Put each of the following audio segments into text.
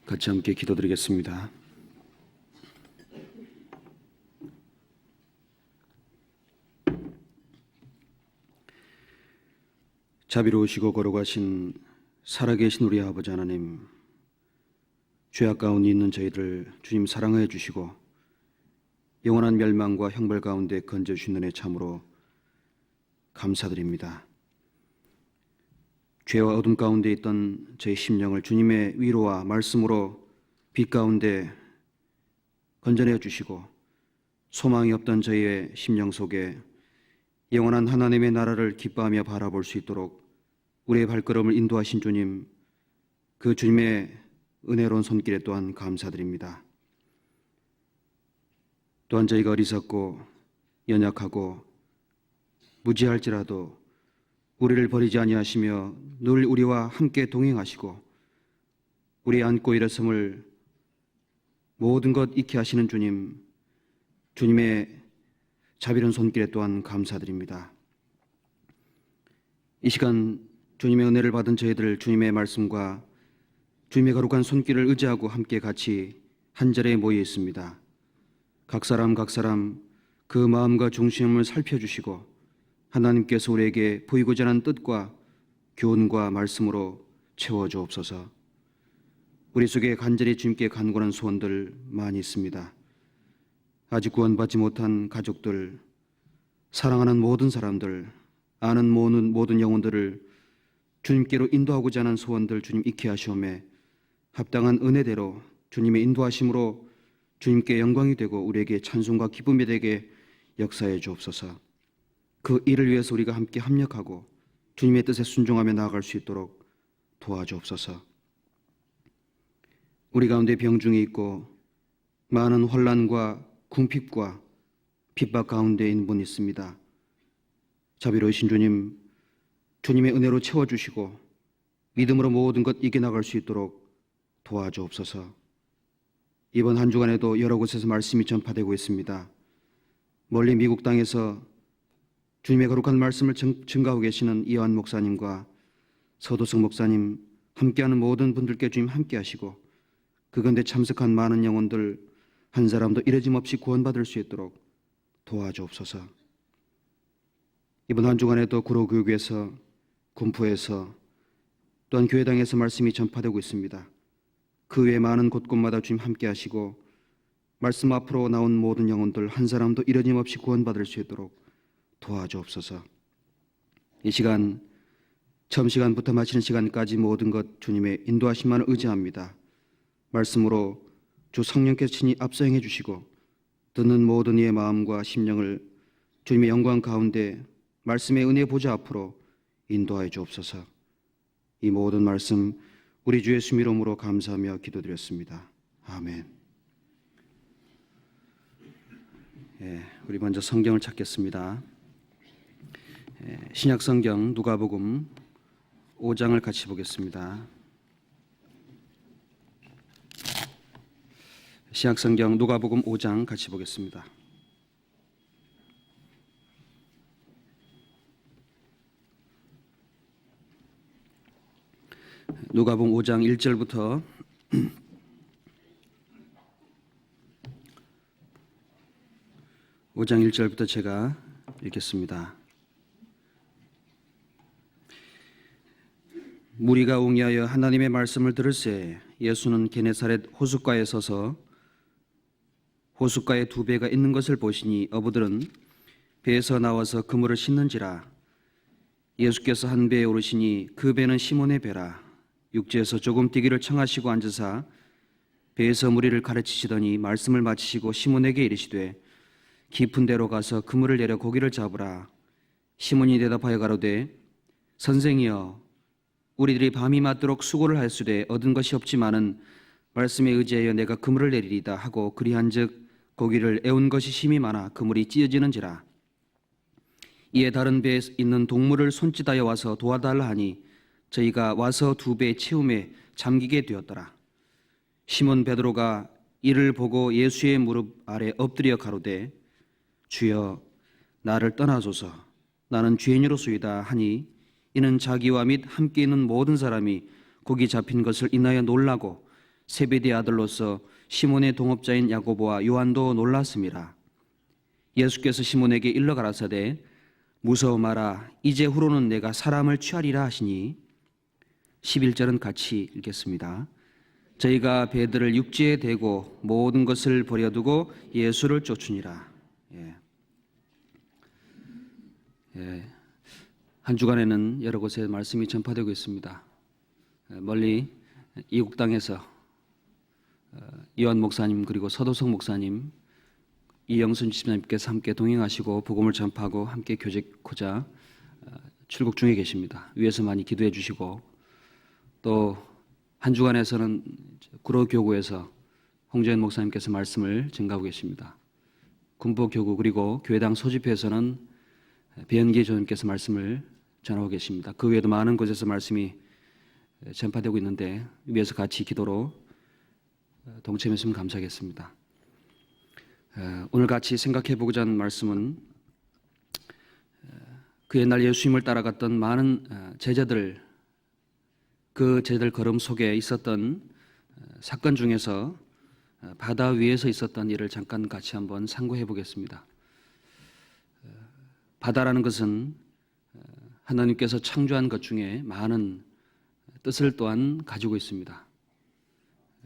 같이 함께 기도드리겠습니다. 자비로우시고 거룩하신 살아계신 우리 아버지 하나님, 죄악 가운데 있는 저희들 주님 사랑해 주시고 영원한 멸망과 형벌 가운데 건져주신 은혜 참으로 감사드립니다. 죄와 어둠 가운데 있던 저희 심령을 주님의 위로와 말씀으로 빛 가운데 건져내 주시고 소망이 없던 저희의 심령 속에 영원한 하나님의 나라를 기뻐하며 바라볼 수 있도록 우리의 발걸음을 인도하신 주님, 그 주님의 은혜로운 손길에 또한 감사드립니다. 또한 저희가 어리석고 연약하고 무지할지라도 우리를 버리지 아니하시며 늘 우리와 함께 동행하시고 우리 안고 일어섬을 모든 것 잊게 하시는 주님, 주님의 자비로운 손길에 또한 감사드립니다. 이 시간 주님의 은혜를 받은 저희들 주님의 말씀과 주님의 거룩한 손길을 의지하고 함께 같이 한 자리에 모여 있습니다. 각 사람 그 마음과 중심을 살펴주시고 하나님께서 우리에게 보이고자 하는 뜻과 교훈과 말씀으로 채워주옵소서. 우리 속에 간절히 주님께 간구하는 소원들 많이 있습니다. 아직 구원받지 못한 가족들, 사랑하는 모든 사람들, 아는 모든 영혼들을 주님께로 인도하고자 하는 소원들 주님 익히 하시오매 합당한 은혜대로 주님의 인도하심으로 주님께 영광이 되고 우리에게 찬송과 기쁨이 되게 역사해 주옵소서. 그 일을 위해서 우리가 함께 합력하고 주님의 뜻에 순종하며 나아갈 수 있도록 도와주옵소서. 우리 가운데 병중이 있고 많은 혼란과 궁핍과 핍박 가운데 있는 분이 있습니다. 자비로우신 주님, 주님의 은혜로 채워주시고 믿음으로 모든 것 이겨나갈 수 있도록 도와주옵소서. 이번 한 주간에도 여러 곳에서 말씀이 전파되고 있습니다. 멀리 미국 땅에서 주님의 거룩한 말씀을 증가하고 계시는 이완 목사님과 서도승 목사님, 함께하는 모든 분들께 주님 함께 하시고 그 가운데 참석한 많은 영혼들 한 사람도 이러짐 없이 구원받을 수 있도록 도와주옵소서. 이번 한 주간에도 구로교육에서, 군포에서, 또한 교회당에서 말씀이 전파되고 있습니다. 그 외 많은 곳곳마다 주님 함께 하시고 말씀 앞으로 나온 모든 영혼들 한 사람도 이러짐 없이 구원받을 수 있도록 도와주옵소서. 이 시간, 처음 시간부터 마치는 시간까지 모든 것 주님의 인도하심만을 의지합니다. 말씀으로 주 성령께서 친히 앞서 행해 주시고 듣는 모든 이의 마음과 심령을 주님의 영광 가운데 말씀의 은혜 보좌 앞으로 인도하여 주옵소서. 이 모든 말씀 우리 주 예수 이름으로 감사하며 기도드렸습니다. 아멘. 우리 먼저 성경을 찾겠습니다. 신약 성경 누가복음 5장을 같이 보겠습니다. 신약 성경 누가복음 5장 같이 보겠습니다. 누가복음 5장 1절부터 5장 1절부터 제가 읽겠습니다. 무리가 옹이하여 하나님의 말씀을 들을새 예수는 게네사렛 호숫가에 서서 호숫가에 두 배가 있는 것을 보시니 어부들은 배에서 나와서 그물을 씻는지라. 예수께서 한 배에 오르시니 그 배는 시몬의 배라. 육지에서 조금 뛰기를 청하시고 앉으사 배에서 무리를 가르치시더니 말씀을 마치시고 시몬에게 이르시되 깊은 데로 가서 그물을 내려 고기를 잡으라. 시몬이 대답하여 가로되 선생이여 우리들이 밤이 맞도록 수고를 하였으되 얻은 것이 없지만은 말씀에 의지하여 내가 그물을 내리리다 하고 그리한즉 고기를 애운 것이 심히 많아 그물이 찢어지는지라. 이에 다른 배에 있는 동물을 손짓하여 와서 도와달라 하니 저희가 와서 두 배의 채움에 잠기게 되었더라. 시몬 베드로가 이를 보고 예수의 무릎 아래 엎드려 가로되 주여 나를 떠나소서 나는 죄인으로소이다 하니 이는 자기와 및 함께 있는 모든 사람이 고기 잡힌 것을 인하여 놀라고 세베대의 아들로서 시몬의 동업자인 야고보와 요한도 놀랐음이라. 예수께서 시몬에게 일러 가라사대 무서워 마라, 이제 후로는 내가 사람을 취하리라 하시니. 11절은 같이 읽겠습니다. 저희가 배들을 육지에 대고 모든 것을 버려두고 예수를 쫓으니라. 한 주간에는 여러 곳에 말씀이 전파되고 있습니다. 멀리 이국 땅에서 이완 목사님 그리고 서도석 목사님, 이영순 집사님께서 함께 동행하시고 복음을 전파하고 함께 교제코자 출국 중에 계십니다. 위에서 많이 기도해 주시고, 또 한 주간에서는 구로교구에서 홍재현 목사님께서 말씀을 전가하고 계십니다. 군부교구 그리고 교회당 소집회에서는 배현기 조님께서 말씀을 전하고 계십니다. 그 외에도 많은 곳에서 말씀이 전파되고 있는데 위에서 같이 기도로 동참했으면 감사하겠습니다. 오늘 같이 생각해 보고자 하는 말씀은 그 옛날 예수님을 따라갔던 많은 제자들, 그 제자들 걸음 속에 있었던 사건 중에서 바다 위에서 있었던 일을 잠깐 같이 한번 상고해 보겠습니다. 바다라는 것은 하나님께서 창조한 것 중에 많은 뜻을 또한 가지고 있습니다.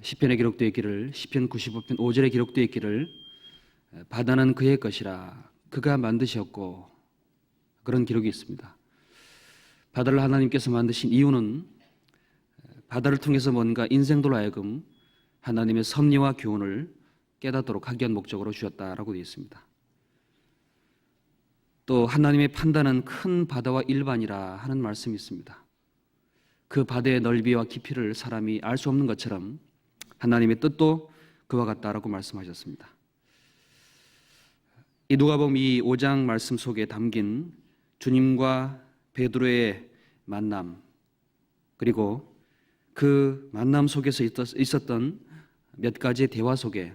시편에 기록되어 있기를, 시편 95편 5절에 기록되어 있기를 바다는 그의 것이라 그가 만드셨고, 그런 기록이 있습니다. 바다를 하나님께서 만드신 이유는 바다를 통해서 뭔가 인생들로 하여금 하나님의 섭리와 교훈을 깨닫도록 하기 위한 목적으로 주셨다라고 되어 있습니다. 또 하나님의 판단은 큰 바다와 일반이라 하는 말씀이 있습니다. 그 바다의 넓이와 깊이를 사람이 알 수 없는 것처럼 하나님의 뜻도 그와 같다라고 말씀하셨습니다. 이 누가복음 이 5장 말씀 속에 담긴 주님과 베드로의 만남, 그리고 그 만남 속에서 있었던 몇 가지의 대화 속에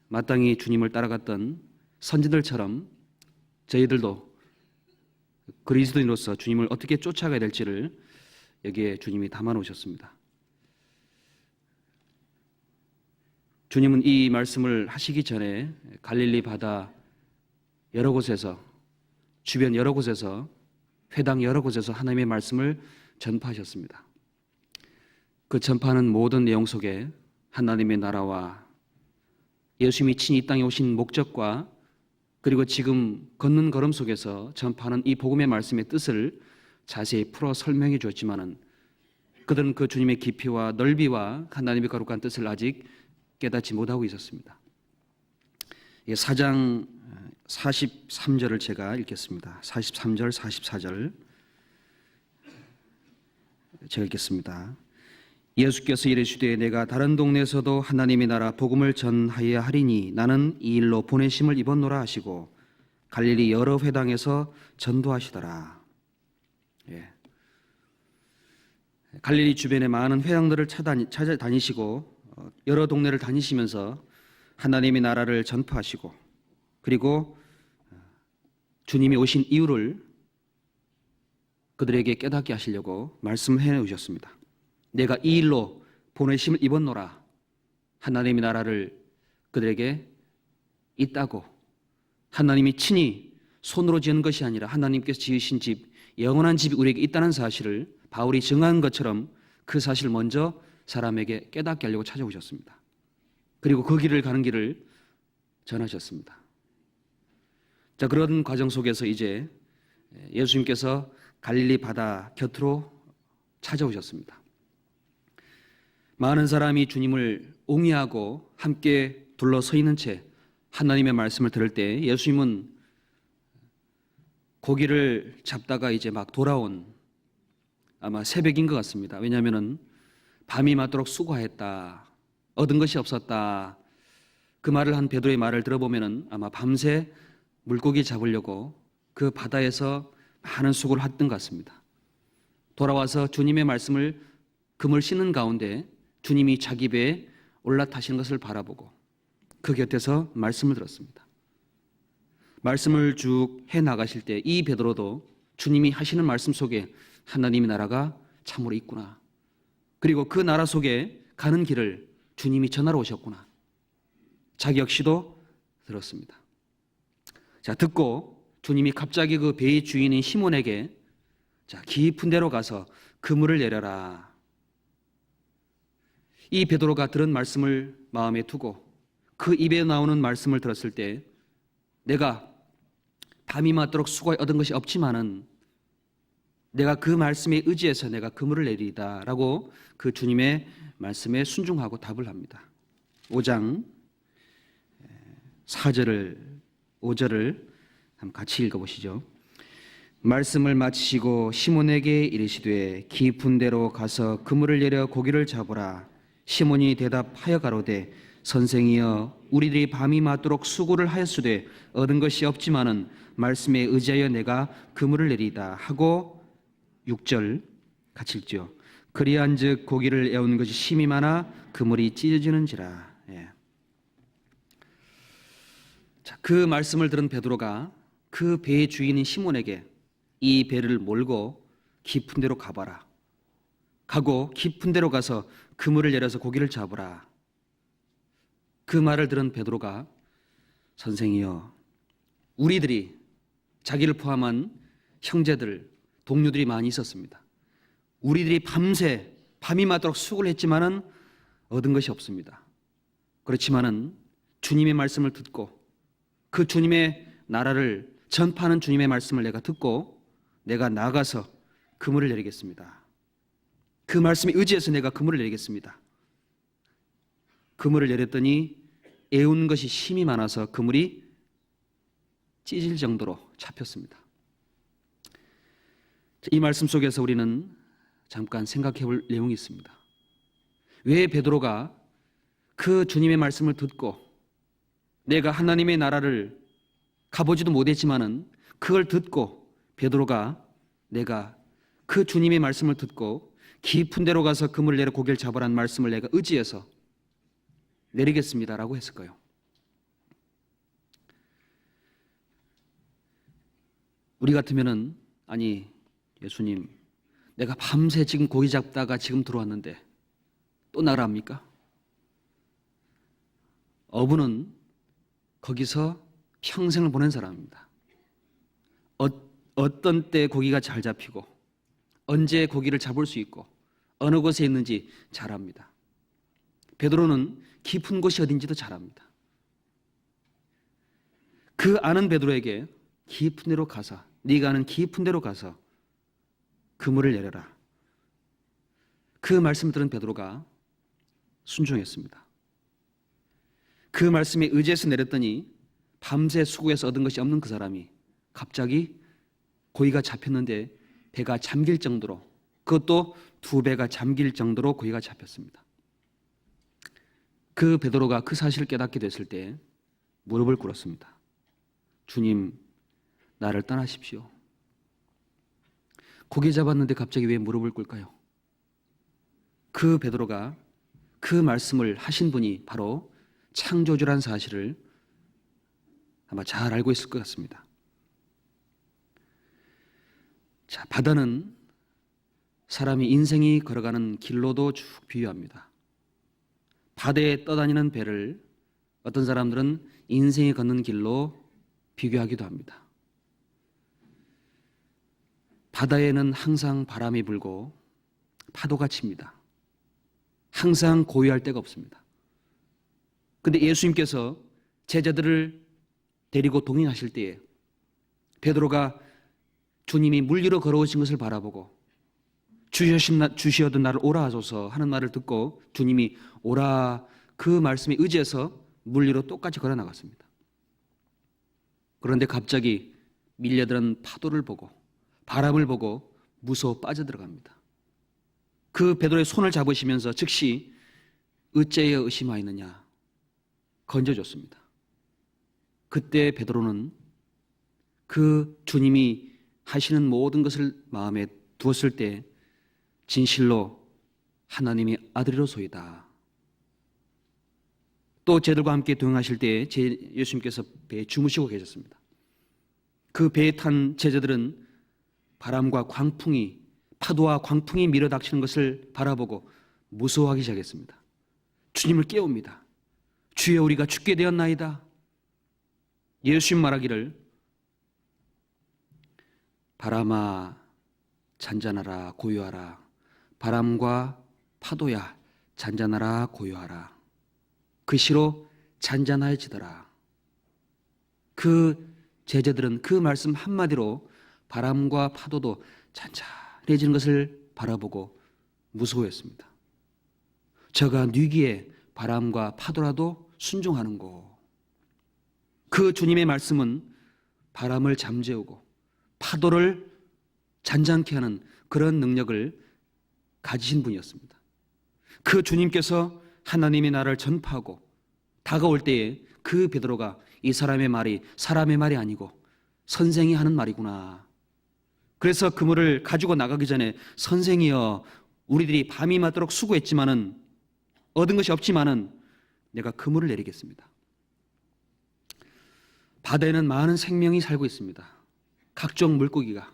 마땅히 주님을 따라갔던 선지들처럼 저희들도 그리스도인으로서 주님을 어떻게 쫓아가야 될지를 여기에 주님이 담아 놓으셨습니다. 주님은 이 말씀을 하시기 전에 갈릴리 바다 여러 곳에서, 주변 여러 곳에서, 회당 여러 곳에서 하나님의 말씀을 전파하셨습니다. 그 전파하는 모든 내용 속에 하나님의 나라와 예수님이 친히 이 땅에 오신 목적과, 그리고 지금 걷는 걸음 속에서 전파하는 이 복음의 말씀의 뜻을 자세히 풀어 설명해 주었지만은 그들은 그 주님의 깊이와 넓이와 하나님의 거룩한 뜻을 아직 깨닫지 못하고 있었습니다. 4장 43절을 제가 읽겠습니다. 43절, 44절 제가 읽겠습니다. 예수께서 이르시되 내가 다른 동네에서도 하나님의 나라 복음을 전하여야 하리니 나는 이 일로 보내심을 입었노라 하시고 갈릴리 여러 회당에서 전도하시더라. 갈릴리 주변의 많은 회당들을 찾아다니시고 여러 동네를 다니시면서 하나님의 나라를 전파하시고, 그리고 주님이 오신 이유를 그들에게 깨닫게 하시려고 말씀해 오셨습니다. 내가 이 일로 보내심을 입었노라. 하나님의 나라를 그들에게 있다고, 하나님이 친히 손으로 지은 것이 아니라 하나님께서 지으신 집, 영원한 집이 우리에게 있다는 사실을 바울이 증언한 것처럼 그 사실을 먼저 사람에게 깨닫게 하려고 찾아오셨습니다. 그리고 그 길을 가는 길을 전하셨습니다. 자, 그런 과정 속에서 이제 예수님께서 갈릴리 바다 곁으로 찾아오셨습니다. 많은 사람이 주님을 옹이하고 함께 둘러서 있는 채 하나님의 말씀을 들을 때 예수님은 고기를 잡다가 이제 막 돌아온, 아마 새벽인 것 같습니다. 왜냐하면 밤이 맞도록 수고하였다, 얻은 것이 없었다, 그 말을 한 베드로의 말을 들어보면 아마 밤새 물고기 잡으려고 그 바다에서 많은 수고를 했던 것 같습니다. 돌아와서 주님의 말씀을 금을 씻는 가운데 주님이 자기 배에 올라타시는 것을 바라보고 그 곁에서 말씀을 들었습니다. 말씀을 쭉 해나가실 때 이 베드로도 주님이 하시는 말씀 속에 하나님의 나라가 참으로 있구나, 그리고 그 나라 속에 가는 길을 주님이 전하러 오셨구나. 자기 역시도 들었습니다. 자, 듣고 주님이 갑자기 그 배의 주인인 시몬에게 자, 깊은 데로 가서 그물을 내려라. 이 베드로가 들은 말씀을 마음에 두고 그 입에 나오는 말씀을 들었을 때 내가 밤이 맞도록 수고에 얻은 것이 없지만은 내가 그 말씀에 의지해서 내가 그물을 내리이다 라고 그 주님의 말씀에 순종하고 답을 합니다. 5장 4절을 5절을 한번 같이 읽어보시죠. 말씀을 마치시고 시몬에게 이르시되 깊은 데로 가서 그물을 내려 고기를 잡으라. 시몬이 대답하여 가로되 선생이여 우리들이 밤이 맞도록 수고를 하였으되 얻은 것이 없지만은 말씀에 의지하여 내가 그물을 내리다 하고 6절 같이 읽죠. 그리한즉 고기를 애운 것이 심이 많아 그물이 찢어지는지라. 예. 자, 그 말씀을 들은 베드로가 그 배의 주인인 시몬에게 이 배를 몰고 깊은 데로 가봐라. 가고 깊은 데로 가서 그물을 내려서 고기를 잡으라. 그 말을 들은 베드로가 선생이여 우리들이 자기를 포함한 형제들 동료들이 많이 있었습니다. 우리들이 밤새 밤이 맞도록 수고를 했지만은 얻은 것이 없습니다. 그렇지만은 주님의 말씀을 듣고 그 주님의 나라를 전파하는 주님의 말씀을 내가 듣고 내가 나가서 그물을 내리겠습니다. 그 말씀에 의지해서 내가 그물을 내리겠습니다. 그물을 내렸더니 애운 것이 심이 많아서 그물이 찢을 정도로 잡혔습니다. 이 말씀 속에서 우리는 잠깐 생각해 볼 내용이 있습니다. 왜 베드로가 그 주님의 말씀을 듣고 내가 하나님의 나라를 가보지도 못했지만은 그걸 듣고 베드로가 내가 그 주님의 말씀을 듣고 깊은 데로 가서 그물을 내려 고기를 잡으라는 말씀을 내가 의지해서 내리겠습니다라고 했을까요? 우리 같으면은 아니 예수님 내가 밤새 지금 고기 잡다가 지금 들어왔는데 또 나가랍니까? 어부는 거기서 평생을 보낸 사람입니다. 어떤 때 고기가 잘 잡히고 언제 고기를 잡을 수 있고 어느 곳에 있는지 잘 압니다. 베드로는 깊은 곳이 어딘지도 잘 압니다. 그 아는 베드로에게 깊은 데로 가서 네가 아는 깊은 데로 가서 그물을 내려라. 그 말씀을 들은 베드로가 순종했습니다. 그 말씀에 의지해서 내렸더니 밤새 수고해서 얻은 것이 없는 그 사람이 갑자기 고기가 잡혔는데 배가 잠길 정도로 그것도 2배가 잠길 정도로 고기가 잡혔습니다. 그 베드로가 그 사실을 깨닫게 됐을 때 무릎을 꿇었습니다. 주님 나를 떠나십시오. 고기 잡았는데 갑자기 왜 무릎을 꿇을까요? 그 베드로가 그 말씀을 하신 분이 바로 창조주란 사실을 아마 잘 알고 있을 것 같습니다. 자, 바다는 사람이 인생이 걸어가는 길로도 쭉 비유합니다. 바다에 떠다니는 배를 어떤 사람들은 인생이 걷는 길로 비교하기도 합니다. 바다에는 항상 바람이 불고 파도가 칩니다. 항상 고요할 데가 없습니다. 그런데 예수님께서 제자들을 데리고 동행하실 때에 베드로가 주님이 물 위로 걸어오신 것을 바라보고 주시어도 나를 오라 하소서 하는 말을 듣고 주님이 오라 그 말씀에 의지해서 물 위로 똑같이 걸어 나갔습니다. 그런데 갑자기 밀려드는 파도를 보고 바람을 보고 무서워 빠져들어갑니다. 그 베드로의 손을 잡으시면서 즉시 어째여 의심하였느냐 건져줬습니다. 그때 베드로는 그 주님이 하시는 모든 것을 마음에 두었을 때 진실로 하나님의 아들이로소이다. 또 제들과 함께 동행하실 때 예수님께서 배에 주무시고 계셨습니다. 그 배에 탄 제자들은 바람과 광풍이 파도와 광풍이 밀어닥치는 것을 바라보고 무서워하기 시작했습니다. 주님을 깨웁니다. 주여 우리가 죽게 되었나이다. 예수님 말하기를 바람아 잔잔하라 고요하라. 바람과 파도야 잔잔하라 고요하라. 그 시로 잔잔해지더라. 그 제자들은 그 말씀 한마디로 바람과 파도도 잔잔해지는 것을 바라보고 무서워했습니다. 저가 뉘기에 바람과 파도라도 순종하는고. 그 주님의 말씀은 바람을 잠재우고 파도를 잔잔케 하는 그런 능력을 가지신 분이었습니다. 그 주님께서 하나님의 나라를 전파하고 다가올 때에 그 베드로가 이 사람의 말이 사람의 말이 아니고 선생이 하는 말이구나. 그래서 그물을 가지고 나가기 전에 선생이여 우리들이 밤이 맞도록 수고했지만은 얻은 것이 없지만은 내가 그물을 내리겠습니다. 바다에는 많은 생명이 살고 있습니다. 각종 물고기가.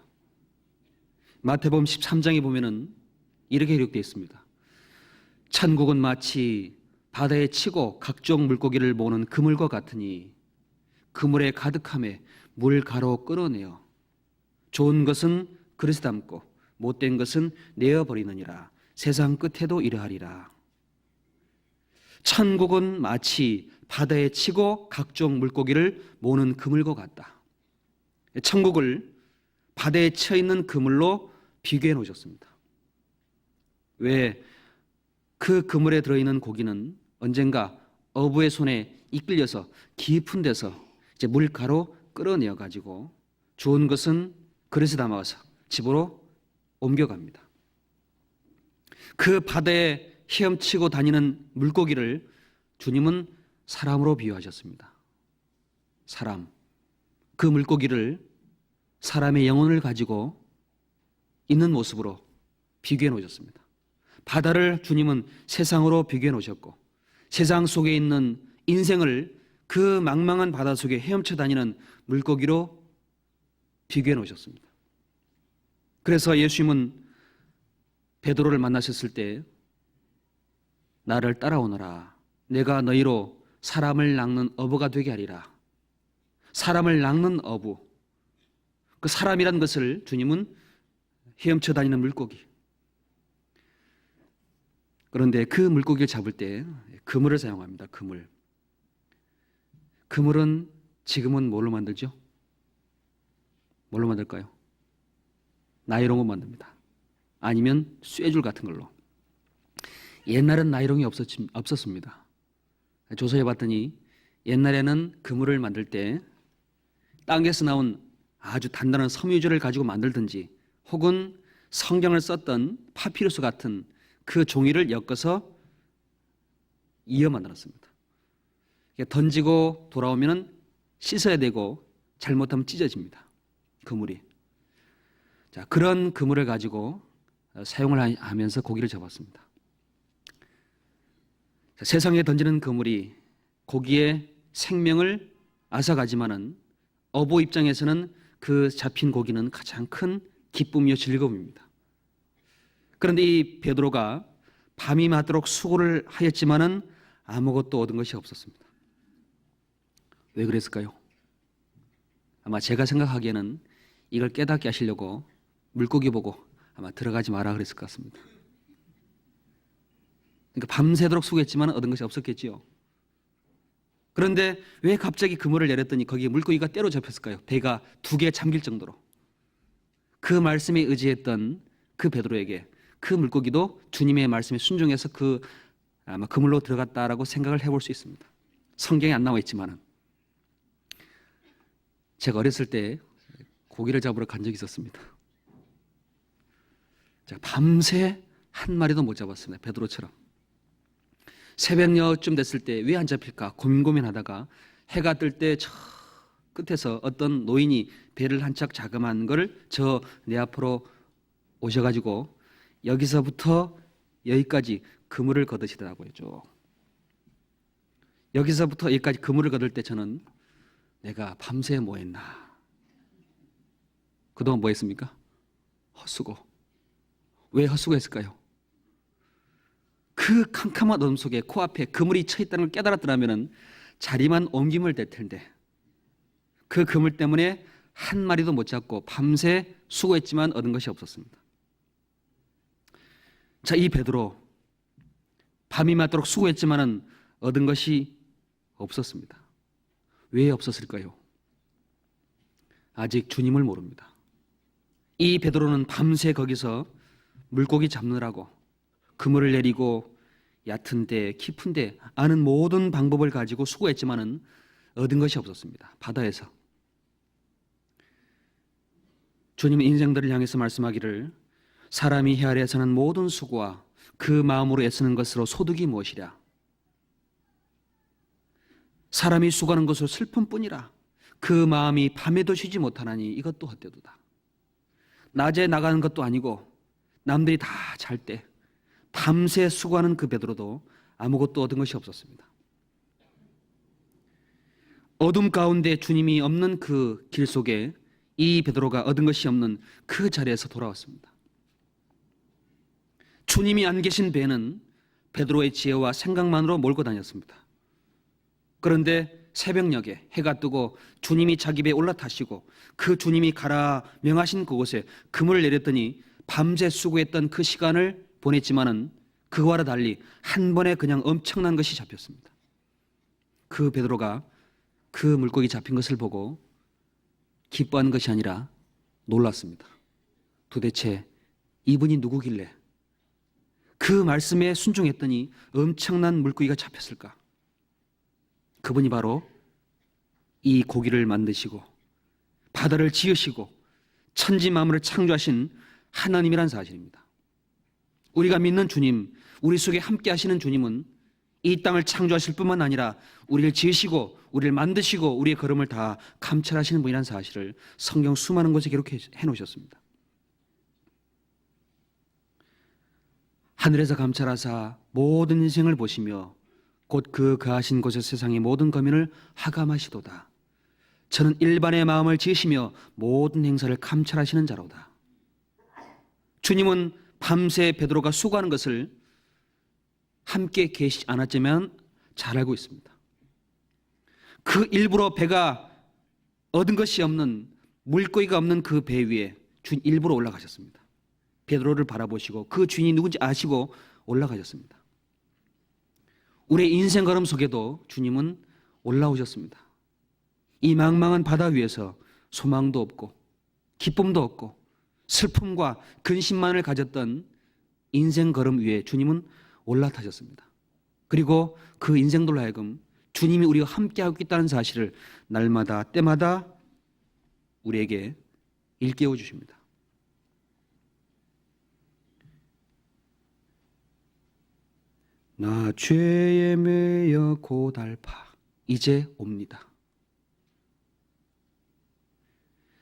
마태복음 13장에 보면은 이렇게 기록되어 있습니다. 천국은 마치 바다에 치고 각종 물고기를 모으는 그물과 같으니 그물에 가득함에 물가로 끌어내어 좋은 것은 그릇에 담고 못된 것은 내어버리느니라. 세상 끝에도 이러하리라. 천국은 마치 바다에 치고 각종 물고기를 모으는 그물과 같다. 천국을 바다에 쳐 있는 그물로 비교해 놓으셨습니다. 왜? 그 그물에 들어있는 고기는 언젠가 어부의 손에 이끌려서 깊은 데서 이제 물가로 끌어내어 가지고 좋은 것은 그릇에 담아서 집으로 옮겨갑니다. 그 바다에 헤엄치고 다니는 물고기를 주님은 사람으로 비유하셨습니다. 사람. 그 물고기를 사람의 영혼을 가지고 있는 모습으로 비교해 놓으셨습니다. 바다를 주님은 세상으로 비교해 놓으셨고 세상 속에 있는 인생을 그 망망한 바다 속에 헤엄쳐 다니는 물고기로 비교해 놓으셨습니다. 그래서 예수님은 베드로를 만나셨을 때 나를 따라오너라. 내가 너희로 사람을 낚는 어부가 되게 하리라. 사람을 낚는 어부. 그 사람이란 것을 주님은 헤엄쳐 다니는 물고기. 그런데 그 물고기를 잡을 때 그물을 사용합니다. 그물. 그물은 지금은 뭘로 만들죠? 뭘로 만들까요? 나이롱으로 만듭니다. 아니면 쇠줄 같은 걸로. 옛날엔 나이롱이 없었습니다. 조사해 봤더니 옛날에는 그물을 만들 때 땅에서 나온 아주 단단한 섬유질을 가지고 만들든지 혹은 성경을 썼던 파피루스 같은 그 종이를 엮어서 이어 만들었습니다. 던지고 돌아오면 씻어야 되고 잘못하면 찢어집니다. 그물이. 자, 그런 그물을 가지고 사용을 하면서 고기를 잡았습니다. 자, 세상에 던지는 그물이 고기의 생명을 앗아가지만은 어부 입장에서는 그 잡힌 고기는 가장 큰 기쁨이요 즐거움입니다. 그런데 이 베드로가 밤이 맞도록 수고를 하였지만은 아무것도 얻은 것이 없었습니다. 왜 그랬을까요? 아마 제가 생각하기에는 이걸 깨닫게 하시려고 물고기 보고 아마 들어가지 마라 그랬을 것 같습니다. 그러니까 밤새도록 수고했지만 얻은 것이 없었겠지요. 그런데 왜 갑자기 그물을 내렸더니 거기에 물고기가 때로 잡혔을까요? 배가 2개 잠길 정도로. 그 말씀에 의지했던 그 베드로에게 그 물고기도 주님의 말씀에 순종해서 아마 그물로 들어갔다라고 생각을 해볼 수 있습니다. 성경에 안 나와 있지만은. 제가 어렸을 때 고기를 잡으러 간 적이 있었습니다. 제가 밤새 한 마리도 못 잡았습니다. 베드로처럼. 새벽녘쯤 됐을 때 왜 안 잡힐까 고민하다가 해가 뜰 때 저 끝에서 어떤 노인이 배를 한척 자금한 걸 저 내 앞으로 오셔가지고 여기서부터 여기까지 그물을 걷으시더라고요. 쭉. 여기서부터 여기까지 그물을 걷을 때 저는 내가 밤새 뭐 했나. 그동안 뭐 했습니까? 헛수고. 왜 헛수고했을까요? 그 캄캄한 어둠 속에 코앞에 그물이 쳐 있다는 걸 깨달았더라면 자리만 옮김을 될 텐데 그 그물 때문에 한 마리도 못 잡고 밤새 수고했지만 얻은 것이 없었습니다. 자, 이 베드로 밤이 맞도록 수고했지만은 얻은 것이 없었습니다. 왜 없었을까요? 아직 주님을 모릅니다. 이 베드로는 밤새 거기서 물고기 잡느라고 그물을 내리고 얕은데 깊은데 아는 모든 방법을 가지고 수고했지만은 얻은 것이 없었습니다. 바다에서. 주님은 인생들을 향해서 말씀하기를 사람이 헤아려 사는 모든 수고와 그 마음으로 애쓰는 것으로 소득이 무엇이랴. 사람이 수고하는 것으로 슬픔뿐이라. 그 마음이 밤에도 쉬지 못하나니 이것도 헛되도다. 낮에 나가는 것도 아니고 남들이 다 잘 때 밤새 수고하는 그 베드로도 아무것도 얻은 것이 없었습니다. 어둠 가운데 주님이 없는 그 길 속에 이 베드로가 얻은 것이 없는 그 자리에서 돌아왔습니다. 주님이 안 계신 배는 베드로의 지혜와 생각만으로 몰고 다녔습니다. 그런데 새벽녘에 해가 뜨고 주님이 자기 배에 올라타시고 그 주님이 가라 명하신 그곳에 그물을 내렸더니 밤새 수고했던 그 시간을 보냈지만은 그와는 달리 한 번에 그냥 엄청난 것이 잡혔습니다. 그 베드로가 그 물고기 잡힌 것을 보고 기뻐하는 것이 아니라 놀랐습니다. 도대체 이분이 누구길래 그 말씀에 순종했더니 엄청난 물고기가 잡혔을까? 그분이 바로 이 고기를 만드시고 바다를 지으시고 천지 만물을 창조하신 하나님이란 사실입니다. 우리가 믿는 주님, 우리 속에 함께 하시는 주님은 이 땅을 창조하실 뿐만 아니라 우리를 지으시고 우리를 만드시고 우리의 걸음을 다 감찰하시는 분이라는 사실을 성경 수많은 곳에 기록해 놓으셨습니다. 하늘에서 감찰하사 모든 인생을 보시며 곧 그 거하신 곳의 세상의 모든 거민을 하감하시도다. 저는 일반의 마음을 지으시며 모든 행사를 감찰하시는 자로다. 주님은 밤새 베드로가 수고하는 것을 함께 계시지 않았지만 잘 알고 있습니다. 그 일부러 배가 얻은 것이 없는 물고기가 없는 그 배 위에 주님 일부러 올라가셨습니다. 베드로를 바라보시고 그 주인이 누군지 아시고 올라가셨습니다. 우리의 인생 걸음 속에도 주님은 올라오셨습니다. 이 망망한 바다 위에서 소망도 없고 기쁨도 없고 슬픔과 근심만을 가졌던 인생 걸음 위에 주님은 올라타셨습니다. 그리고 그 인생들로 하여금 주님이 우리와 함께하고 있다는 사실을 날마다 때마다 우리에게 일깨워 주십니다. 나 죄에 매여 고달파 이제 옵니다.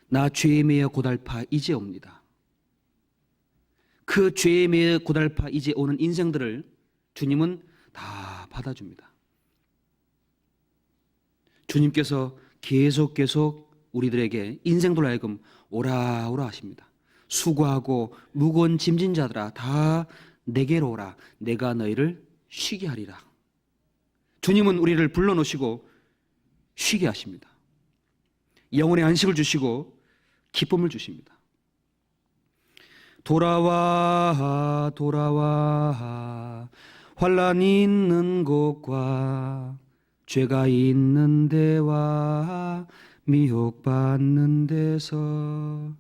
나 죄에 매여 고달파 이제 옵니다. 그 죄에 매여 고달파 이제 오는 인생들을 주님은 다 받아줍니다. 주님께서 계속 우리들에게 인생들로 하여금 오라 하십니다. 수고하고 무거운 짐진 자들아 다 내게로 오라. 내가 너희를 쉬게 하리라. 주님은 우리를 불러놓으시고 쉬게 하십니다. 영혼의 안식을 주시고 기쁨을 주십니다. 돌아와 환난이 있는 곳과 죄가 있는 데와 미혹받는 데서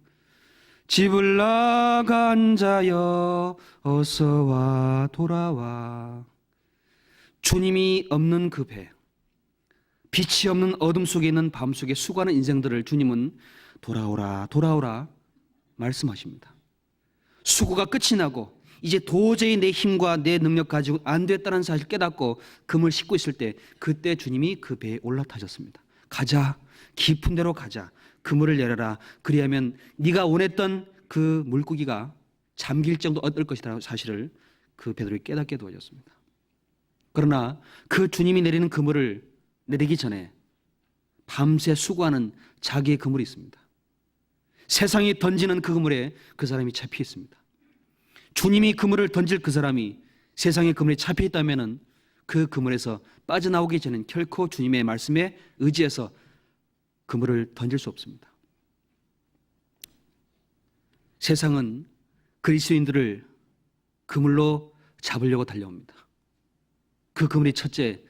집을 나간 자여 어서와 돌아와. 주님이 없는 그 배, 빛이 없는 어둠 속에 있는 밤 속에 수고하는 인생들을 주님은 돌아오라 말씀하십니다. 수고가 끝이 나고 이제 도저히 내 힘과 내 능력 가지고 안 됐다는 사실 깨닫고 금을 싣고 있을 때 그때 주님이 그 배에 올라타셨습니다. 가자, 깊은 데로 가자, 그물을 내려라. 그리하면 네가 원했던 그 물고기가 잠길 정도 얻을 것이라는 사실을 그 베드로에게 깨닫게 도와줬습니다. 그러나 그 주님이 내리는 그물을 내리기 전에 밤새 수고하는 자기의 그물이 있습니다. 세상이 던지는 그 그물에 그 사람이 잡혀 있습니다. 주님이 그물을 던질 그 사람이 세상의 그물에 잡혀 있다면은 그 그물에서 빠져나오기 전엔 결코 주님의 말씀에 의지해서 그물을 던질 수 없습니다. 세상은 그리스도인들을 그물로 잡으려고 달려옵니다. 그 그물이 첫째,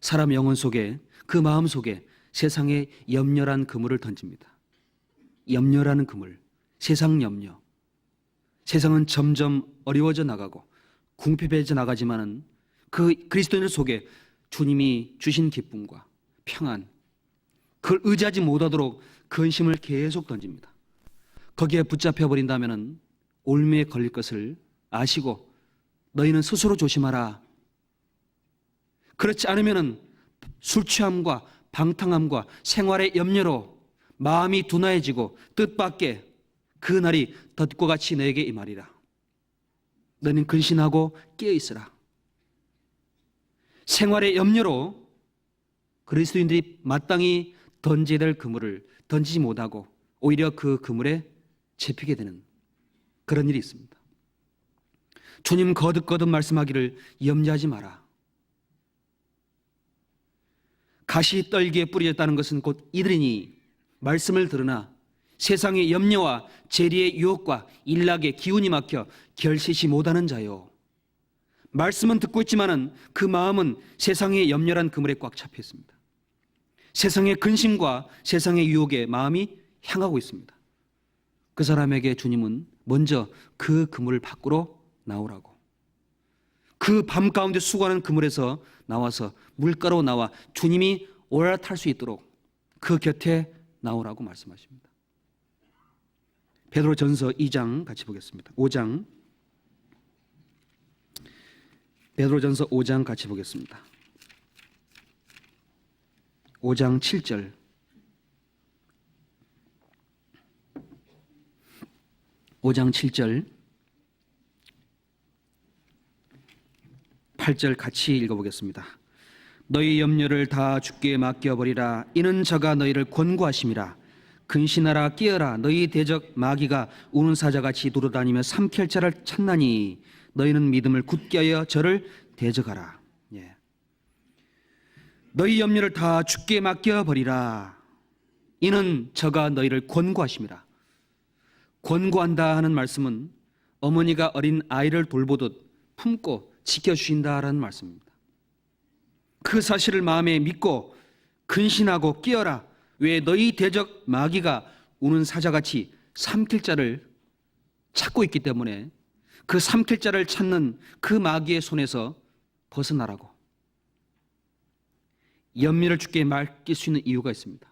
사람 영혼 속에, 그 마음 속에 세상의 염려란 그물을 던집니다. 염려라는 그물, 세상 염려. 세상은 점점 어려워져 나가고 궁핍해져 나가지만은 그 그리스도인들 속에 주님이 주신 기쁨과 평안, 그걸 의지하지 못하도록 근심을 계속 던집니다. 거기에 붙잡혀 버린다면은 올무에 걸릴 것을 아시고 너희는 스스로 조심하라. 그렇지 않으면은 술 취함과 방탕함과 생활의 염려로 마음이 둔화해지고 뜻밖의 그 날이 덫과 같이 너에게 임하리라. 너는 근신하고 깨어있으라. 생활의 염려로 그리스도인들이 마땅히 던져야 될 그물을 던지지 못하고 오히려 그 그물에 잡히게 되는 그런 일이 있습니다. 주님 거듭거듭 말씀하기를 염려하지 마라. 가시 떨기에 뿌려졌다는 것은 곧 이들이니 말씀을 들으나 세상의 염려와 재리의 유혹과 일락의 기운이 막혀 결실치 못하는 자요. 말씀은 듣고 있지만은 그 마음은 세상의 염려란 그물에 꽉 잡혀 있습니다. 세상의 근심과 세상의 유혹에 마음이 향하고 있습니다. 그 사람에게 주님은 먼저 그 그물 밖으로 나오라고, 그 밤 가운데 수고하는 그물에서 나와서 물가로 나와 주님이 올라탈 수 있도록 그 곁에 나오라고 말씀하십니다. 베드로전서 2장 같이 보겠습니다. 5장, 베드로전서 5장 같이 보겠습니다. 5장 7절, 5장 7절 8절 같이 읽어보겠습니다. 너희 염려를 다 주께 맡겨버리라. 이는 저가 너희를 권고하심이라. 근신하라, 깨어라. 너희 대적 마귀가 우는 사자같이 돌아다니며 삼킬 자를 찾나니 너희는 믿음을 굳게 하여 저를 대적하라. 예. 너희 염려를 다 주께 맡겨버리라. 이는 저가 너희를 권고하심이라. 권고한다 하는 말씀은 어머니가 어린 아이를 돌보듯 품고 지켜주신다라는 말씀입니다. 그 사실을 마음에 믿고 근신하고 깨어라. 왜 너희 대적 마귀가 우는 사자같이 삼킬 자를 찾고 있기 때문에 그 삼킬 자를 찾는 그 마귀의 손에서 벗어나라고. 염려를 주께 맡길 수 있는 이유가 있습니다.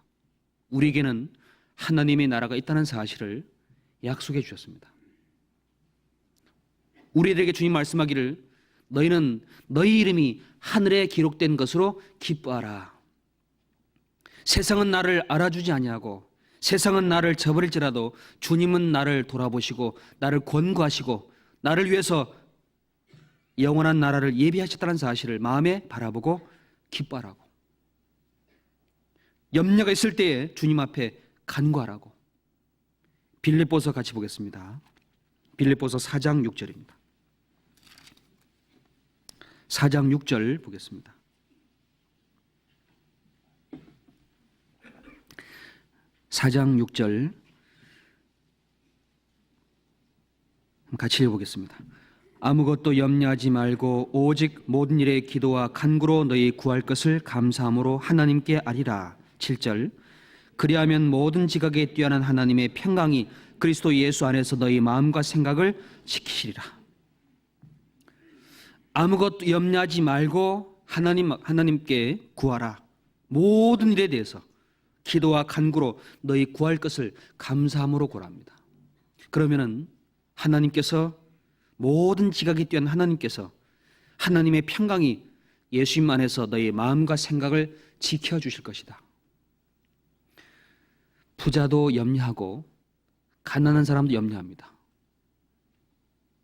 우리에게는 하나님의 나라가 있다는 사실을 약속해 주셨습니다. 우리들에게 주님 말씀하기를 너희는 너희 이름이 하늘에 기록된 것으로 기뻐하라. 세상은 나를 알아주지 아니하고 세상은 나를 저버릴지라도 주님은 나를 돌아보시고 나를 권고하시고 나를 위해서 영원한 나라를 예비하셨다는 사실을 마음에 바라보고 기뻐하라고. 염려가 있을 때에 주님 앞에 간구하라고. 빌립보서 같이 보겠습니다. 빌립보서 4장 6절입니다. 4장 6절 보겠습니다. 사장 6절 같이 읽어보겠습니다. 아무것도 염려하지 말고 오직 모든 일에 기도와 간구로 너희 구할 것을 감사함으로 하나님께 아리라. 7절 그리하면 모든 지각에 뛰어난 하나님의 평강이 그리스도 예수 안에서 너희 마음과 생각을 지키시리라. 아무것도 염려하지 말고 하나님께 구하라. 모든 일에 대해서 기도와 간구로 너희 구할 것을 감사함으로 구합니다. 그러면은 하나님께서 모든 지각이 뛰어난 하나님께서 하나님의 평강이 예수님 안에서 너희 마음과 생각을 지켜주실 것이다. 부자도 염려하고 가난한 사람도 염려합니다.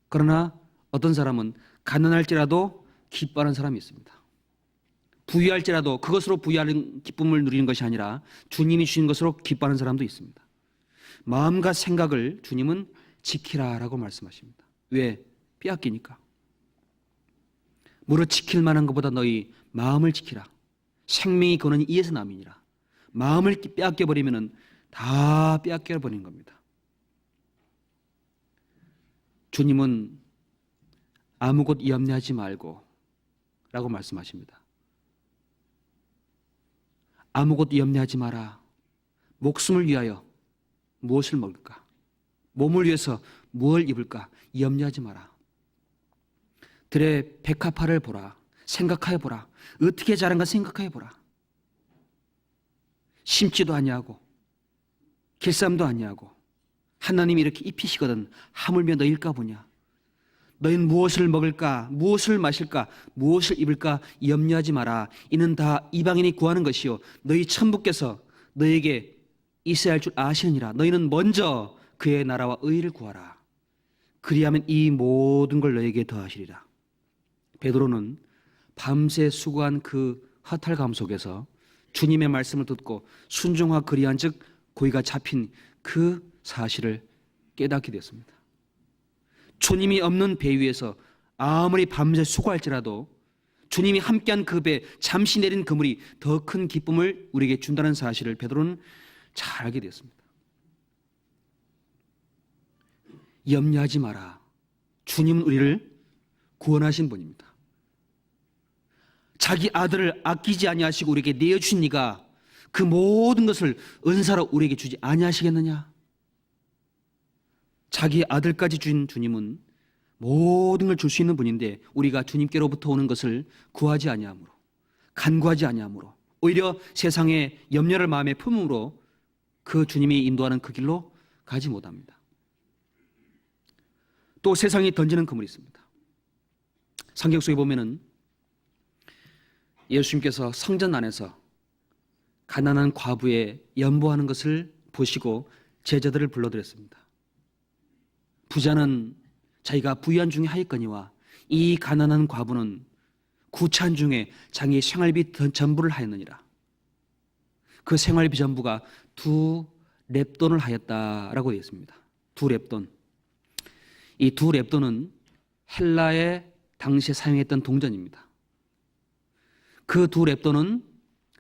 그러나 어떤 사람은 가난할지라도 기뻐하는 사람이 있습니다. 부유할지라도 그것으로 부유하는 기쁨을 누리는 것이 아니라 주님이 주신 것으로 기뻐하는 사람도 있습니다. 마음과 생각을 주님은 지키라라고 말씀하십니다. 왜? 빼앗기니까. 무릇 지킬 만한 것보다 너희 마음을 지키라. 생명이 거는 이에서 남이니라. 마음을 빼앗겨버리면 다 빼앗겨버리는 겁니다. 주님은 아무것 염려하지 말고 라고 말씀하십니다. 아무것 염려하지 마라. 목숨을 위하여 무엇을 먹을까? 몸을 위해서 무엇을 입을까? 염려하지 마라. 들의 백합화를 보라. 생각하여 보라. 어떻게 자란가 생각하여 보라. 심지도 아니하고 길쌈도 아니하고 하나님이 이렇게 입히시거든 하물며 너일까 보냐. 너희는 무엇을 먹을까, 무엇을 마실까, 무엇을 입을까 염려하지 마라. 이는 다 이방인이 구하는 것이요 너희 천부께서 너희에게 있어야 할 줄 아시느니라. 너희는 먼저 그의 나라와 의를 구하라. 그리하면 이 모든 걸 너희에게 더하시리라. 베드로는 밤새 수고한 그 허탈감 속에서 주님의 말씀을 듣고 순종하 그리한즉 고기가 잡힌 그 사실을 깨닫게 됐습니다. 주님이 없는 배 위에서 아무리 밤새 수고할지라도 주님이 함께한 그 배 잠시 내린 그물이 더 큰 기쁨을 우리에게 준다는 사실을 베드로는 잘 알게 됐습니다. 염려하지 마라. 주님은 우리를 구원하신 분입니다. 자기 아들을 아끼지 아니하시고 우리에게 내어주신 이가 그 모든 것을 은사로 우리에게 주지 아니하시겠느냐? 자기 아들까지 주신 주님은 모든 걸 줄 수 있는 분인데 우리가 주님께로부터 오는 것을 구하지 아니하므로 간구하지 아니하므로 오히려 세상에 염려를 마음에 품음으로 그 주님이 인도하는 그 길로 가지 못합니다. 또 세상이 던지는 그물이 있습니다. 성경 속에 보면은 예수님께서 성전 안에서 가난한 과부의 연보하는 것을 보시고 제자들을 불러들였습니다. 부자는 자기가 부유한 중에 하였거니와 이 가난한 과부는 구찬 중에 자기 생활비 전부를 하였느니라. 그 생활비 전부가 2렙돈을 하였다라고 되어 있습니다. 2렙돈. 이 2렙돈은 헬라의 당시에 사용했던 동전입니다. 그 2렙돈은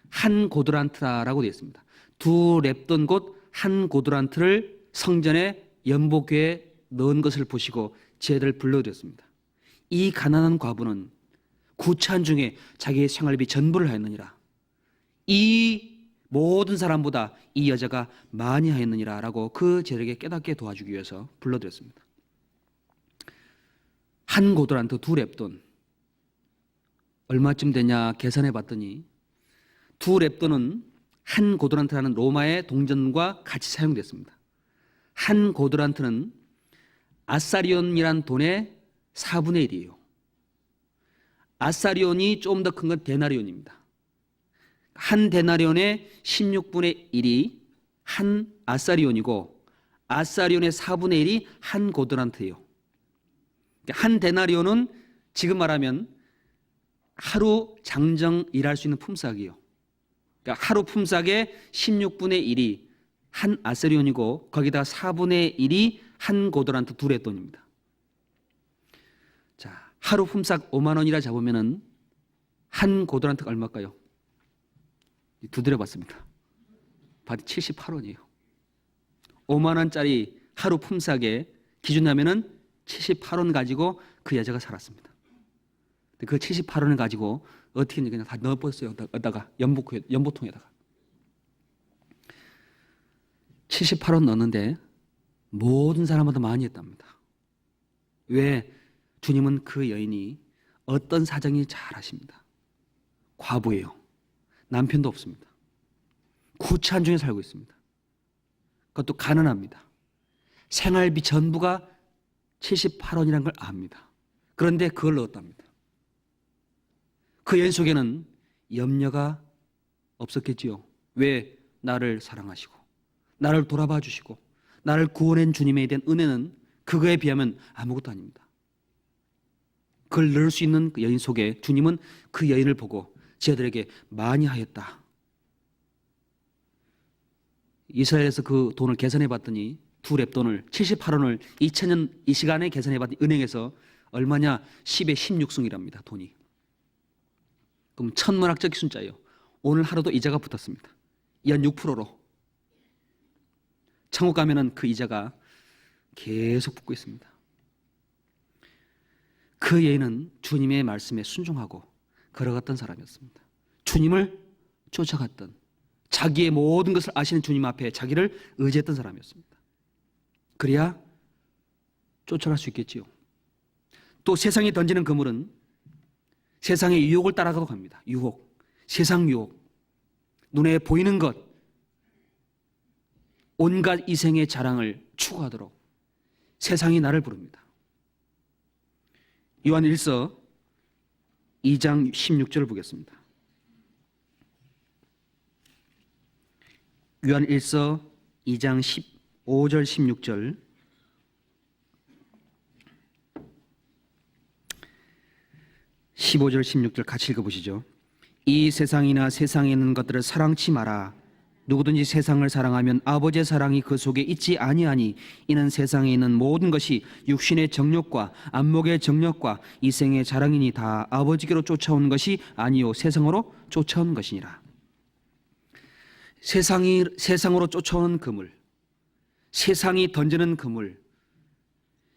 한 고드란트라고 되어 있습니다. 2렙돈 곧 한 고드란트를 성전에 연복궤에 넣은 것을 보시고 제자들을 불러드렸습니다. 이 가난한 과부는 구찬 중에 자기의 생활비 전부를 하였느니라. 이 모든 사람보다 이 여자가 많이 하였느니라 라고 그 제자에게 깨닫게 도와주기 위해서 불러드렸습니다. 한 고드란트 2렙돈 얼마쯤 되냐 계산해 봤더니 2렙돈은 한 고드란트라는 로마의 동전과 같이 사용됐습니다. 한 고드란트는 아사리온이란 돈의 4분의 1이에요. 아사리온이 좀 더 큰 건 데나리온입니다. 한 데나리온의 16분의 1이 한 아사리온이고 아사리온의 4분의 1이 한 고드란트예요. 한 데나리온은 지금 말하면 하루 장정 일할 수 있는 품삯이에요. 그러니까 하루 품삯의 16분의 1이 한 아사리온이고 거기다 4분의 1이 한 고드란트 2렙돈입니다. 자, 하루 품삯 5만 원이라 잡으면은 한 고드란트가 얼마일까요? 두드려 봤습니다. 바로 78원이에요. 5만 원짜리 하루 품삯에 기준하면은 78원 가지고 그 여자가 살았습니다. 그 78원을 가지고 어떻게 그냥 다 넣어버렸어요. 어디다가 연보통에다가 78원 넣었는데 모든 사람보다 많이 했답니다. 왜? 주님은 그 여인이 어떤 사정이 잘 아십니다. 과부예요. 남편도 없습니다. 구차한 중에 살고 있습니다. 그것도 가난합니다. 생활비 전부가 78원이라는 걸 압니다. 그런데 그걸 넣었답니다. 그 여인 속에는 염려가 없었겠지요. 왜? 나를 사랑하시고 나를 돌아봐 주시고 나를 구원한 주님에 대한 은혜는 그거에 비하면 아무것도 아닙니다. 그걸 넣을 수 있는 그 여인 속에 주님은 그 여인을 보고 제자들에게 많이 하였다. 이스라엘에서 그 돈을 계산해 봤더니 2렙돈을 78원을 2000년 이 시간에 계산해 봤더니 은행에서 얼마냐? 10의 16승이랍니다. 돈이. 그럼 천문학적 숫자예요. 오늘 하루도 이자가 붙었습니다. 연 6%로. 천국 가면은 그 이자가 계속 붙고 있습니다. 그 예는 주님의 말씀에 순종하고 걸어갔던 사람이었습니다. 주님을 쫓아갔던, 자기의 모든 것을 아시는 주님 앞에 자기를 의지했던 사람이었습니다. 그래야 쫓아갈 수 있겠지요. 또 세상이 던지는 그물은 세상의 유혹을 따라가도 갑니다. 유혹, 세상 유혹, 눈에 보이는 것, 온갖 이생의 자랑을 추구하도록 세상이 나를 부릅니다. 요한 1서 2장 16절을 보겠습니다. 요한 1서 2장 15절 16절. (15절) (16절) 같이 읽어보시죠. 이 세상이나 세상에 있는 것들을 사랑치 마라. 누구든지 세상을 사랑하면 아버지의 사랑이 그 속에 있지 아니하니 이는 세상에 있는 모든 것이 육신의 정욕과 안목의 정욕과 이생의 자랑이니 다 아버지께로 쫓아온 것이 아니요 세상으로 쫓아온 것이니라. 세상으로 쫓아오는 그물, 세상이 던지는 그물,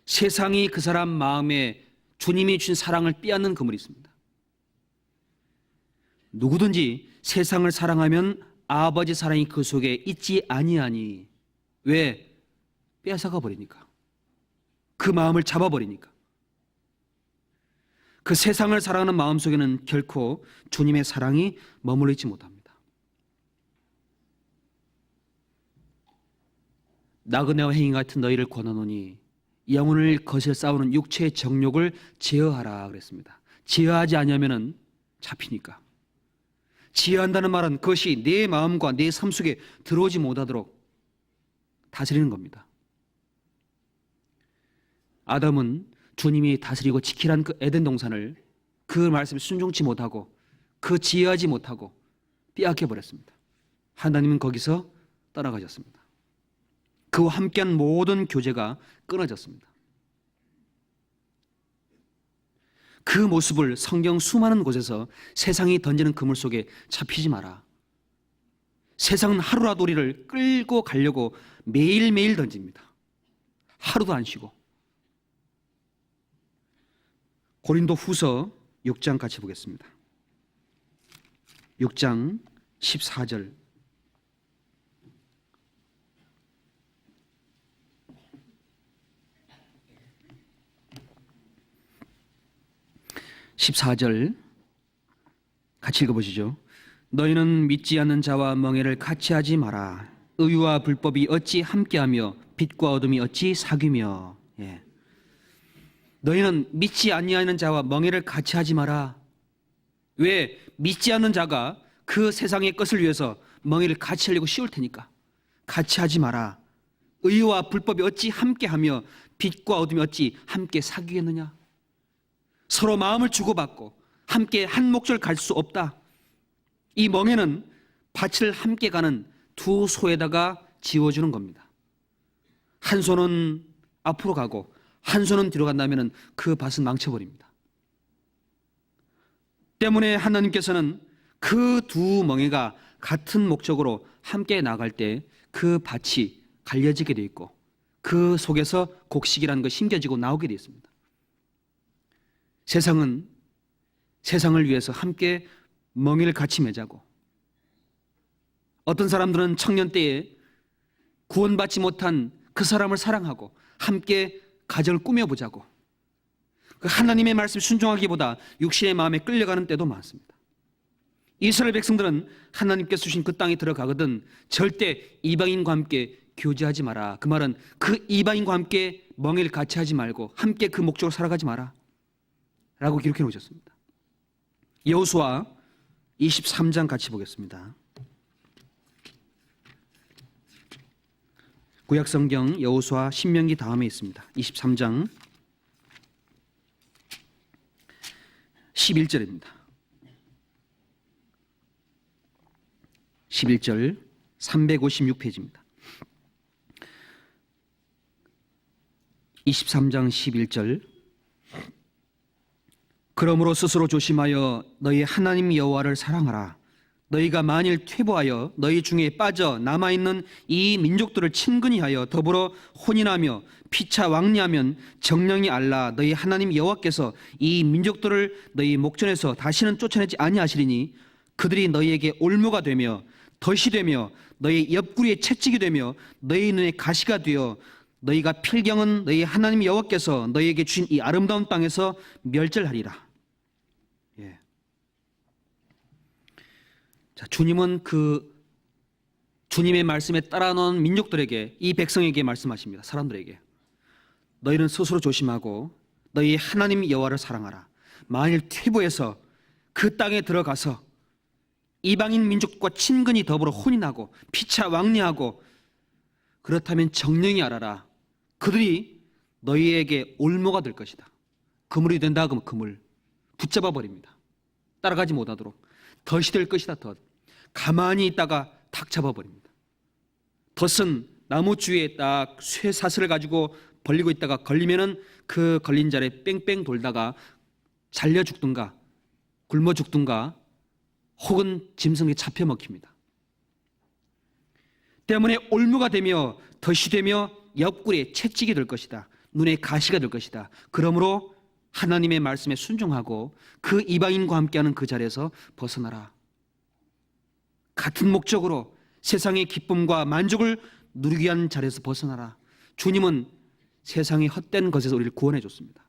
세상이 그 사람 마음에 주님이 주신 사랑을 빼앗는 그물이 있습니다. 누구든지 세상을 사랑하면 아버지 사랑이 그 속에 있지 아니하니. 왜? 빼앗아가 버리니까. 그 마음을 잡아버리니까. 그 세상을 사랑하는 마음 속에는 결코 주님의 사랑이 머물러 있지 못합니다. 나그네와 행위 같은 너희를 권하노니 영혼을 거슬 싸우는 육체의 정욕을 제어하라 그랬습니다. 제어하지 않으면 잡히니까. 제어한다는 말은 그것이 내 마음과 내 삶 속에 들어오지 못하도록 다스리는 겁니다. 아담은 주님이 다스리고 지키라는 그 에덴 동산을 그 말씀에 순종치 못하고 그 제어하지 못하고 빼앗겨 버렸습니다. 하나님은 거기서 떠나가셨습니다. 그와 함께한 모든 교제가 끊어졌습니다. 그 모습을 성경 수많은 곳에서 세상이 던지는 그물 속에 잡히지 마라. 세상은 하루라도 우리를 끌고 가려고 매일매일 던집니다. 하루도 안 쉬고. 고린도 후서 6장 같이 보겠습니다. 6장 14절. (14절) 같이 읽어보시죠. 너희는 믿지 않는 자와 멍에를 같이 하지 마라. 의와 불법이 어찌 함께하며 빛과 어둠이 어찌 사귀며. 예. 너희는 믿지 아니하는 자와 멍에를 같이 하지 마라. 왜? 믿지 않는 자가 그 세상의 것을 위해서 멍에를 같이 하려고 씌울 테니까. 같이 하지 마라. 의와 불법이 어찌 함께하며 빛과 어둠이 어찌 함께 사귀겠느냐. 서로 마음을 주고받고 함께 한 목적을 갈 수 없다. 이 멍에는 밭을 함께 가는 두 소에다가 지워주는 겁니다. 한 손은 앞으로 가고 한 손은 뒤로 간다면 그 밭은 망쳐버립니다. 때문에 하나님께서는 그 두 멍에가 같은 목적으로 함께 나갈 때 그 밭이 갈려지게 되어 있고 그 속에서 곡식이라는 것이 심겨지고 나오게 되어 있습니다. 세상은 세상을 위해서 함께 멍에를 같이 매자고, 어떤 사람들은 청년 때에 구원받지 못한 그 사람을 사랑하고 함께 가정을 꾸며보자고, 하나님의 말씀에 순종하기보다 육신의 마음에 끌려가는 때도 많습니다. 이스라엘 백성들은 하나님께서 주신 그 땅에 들어가거든 절대 이방인과 함께 교제하지 마라. 그 말은 그 이방인과 함께 멍에를 같이 하지 말고 함께 그 목적으로 살아가지 마라 라고 기록해 놓으셨습니다. 여호수아 23장 같이 보겠습니다. 구약성경 여호수아 신명기 다음에 있습니다. 23장 11절입니다. 11절 356페이지입니다. 23장 11절 그러므로 스스로 조심하여 너희 하나님 여호와를 사랑하라. 너희가 만일 퇴보하여 너희 중에 빠져 남아있는 이 민족들을 친근히 하여 더불어 혼인하며 피차 왕래하면 정령이 알라 너희 하나님 여호와께서 이 민족들을 너희 목전에서 다시는 쫓아내지 아니하시리니 그들이 너희에게 올무가 되며 덫이 되며 너희 옆구리에 채찍이 되며 너희 눈에 가시가 되어 너희가 필경은 너희 하나님 여호와께서 너희에게 주신 이 아름다운 땅에서 멸절하리라. 예. 자, 주님은 주님의 말씀에 따라놓은 민족들에게, 이 백성에게 말씀하십니다. 사람들에게 너희는 스스로 조심하고 너희 하나님 여호와를 사랑하라. 만일 퇴보해서 그 땅에 들어가서 이방인 민족과 친근히 더불어 혼인하고 피차 왕래하고 그렇다면 정령이 알아라. 그들이 너희에게 올무가 될 것이다. 그물이 된다 그러면 그물 붙잡아 버립니다. 따라가지 못하도록. 덫이 될 것이다. 덫. 가만히 있다가 탁 잡아버립니다. 덫은 나무 주위에 딱 쇠사슬을 가지고 벌리고 있다가 걸리면은 그 걸린 자리에 뺑뺑 돌다가 잘려 죽든가 굶어 죽든가 혹은 짐승에 잡혀 먹힙니다. 때문에 올무가 되며 덫이 되며 옆구리에 채찍이 될 것이다. 눈에 가시가 될 것이다. 그러므로 하나님의 말씀에 순종하고 그 이방인과 함께하는 그 자리에서 벗어나라. 같은 목적으로 세상의 기쁨과 만족을 누리기 위한 자리에서 벗어나라. 주님은 세상의 헛된 것에서 우리를 구원해 줬습니다.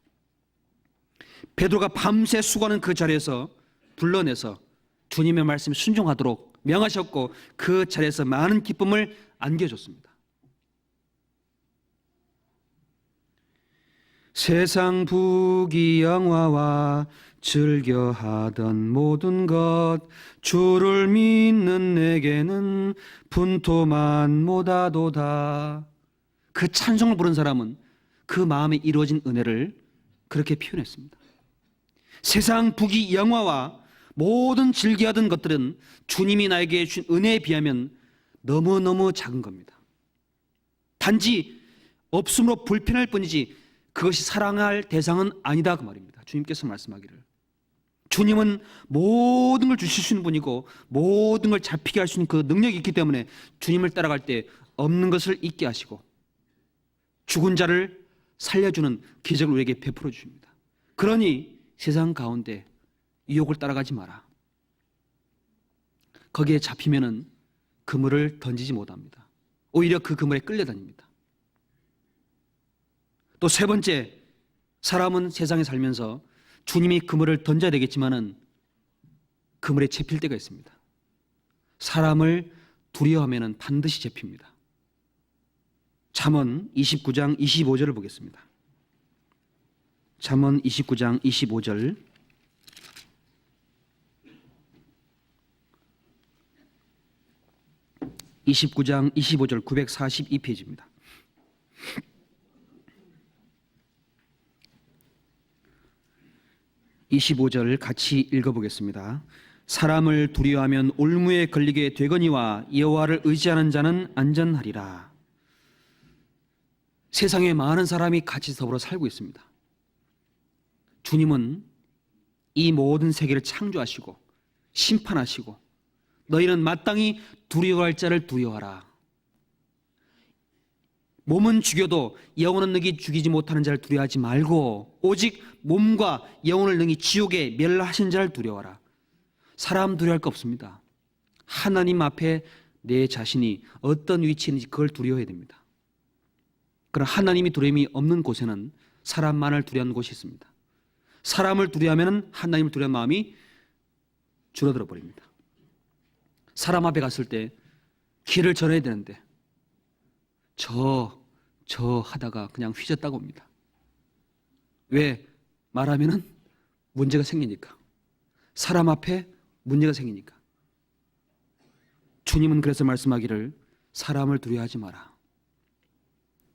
베드로가 밤새 수고하는 그 자리에서 불러내서 주님의 말씀에 순종하도록 명하셨고 그 자리에서 많은 기쁨을 안겨줬습니다. 세상 부귀영화와 즐겨하던 모든 것 주를 믿는 내게는 분토만 못하도다. 그 찬송을 부른 사람은 그 마음에 이루어진 은혜를 그렇게 표현했습니다. 세상 부귀영화와 모든 즐겨하던 것들은 주님이 나에게 주신 은혜에 비하면 너무너무 작은 겁니다. 단지 없음으로 불편할 뿐이지 그것이 사랑할 대상은 아니다 그 말입니다. 주님께서 말씀하기를 주님은 모든 걸 주실 수 있는 분이고 모든 걸 잡히게 할 수 있는 그 능력이 있기 때문에 주님을 따라갈 때 없는 것을 있게 하시고 죽은 자를 살려주는 기적을 우리에게 베풀어 주십니다. 그러니 세상 가운데 유혹을 따라가지 마라. 거기에 잡히면은 그물을 던지지 못합니다. 오히려 그 그물에 끌려다닙니다. 또 세 번째, 사람은 세상에 살면서 주님이 그물을 던져야 되겠지만은 그물에 잡힐 때가 있습니다. 사람을 두려워하면은 반드시 잡힙니다. 잠언 29장 25절을 보겠습니다. 잠언 29장 25절. (29장 25절) 942페이지입니다. (25절) 같이 읽어보겠습니다. 사람을 두려워하면 올무에 걸리게 되거니와 여호와를 의지하는 자는 안전하리라. 세상에 많은 사람이 같이 더불어 살고 있습니다. 주님은 이 모든 세계를 창조하시고 심판하시고 너희는 마땅히 두려워할 자를 두려워하라. 몸은 죽여도 영혼은 능히 죽이지 못하는 자를 두려워하지 말고 오직 몸과 영혼을 능히 지옥에 멸하신 자를 두려워하라. 사람 두려워할 거 없습니다. 하나님 앞에 내 자신이 어떤 위치에 있는지 그걸 두려워해야 됩니다. 그러나 하나님이 두려움이 없는 곳에는 사람만을 두려워하는 곳이 있습니다. 사람을 두려워하면 하나님을 두려워하는 마음이 줄어들어 버립니다. 사람 앞에 갔을 때 길을 전해야 되는데 저 하다가 그냥 휘젓다가 옵니다. 왜? 말하면은 문제가 생기니까. 사람 앞에 문제가 생기니까. 주님은 그래서 말씀하기를 사람을 두려워하지 마라.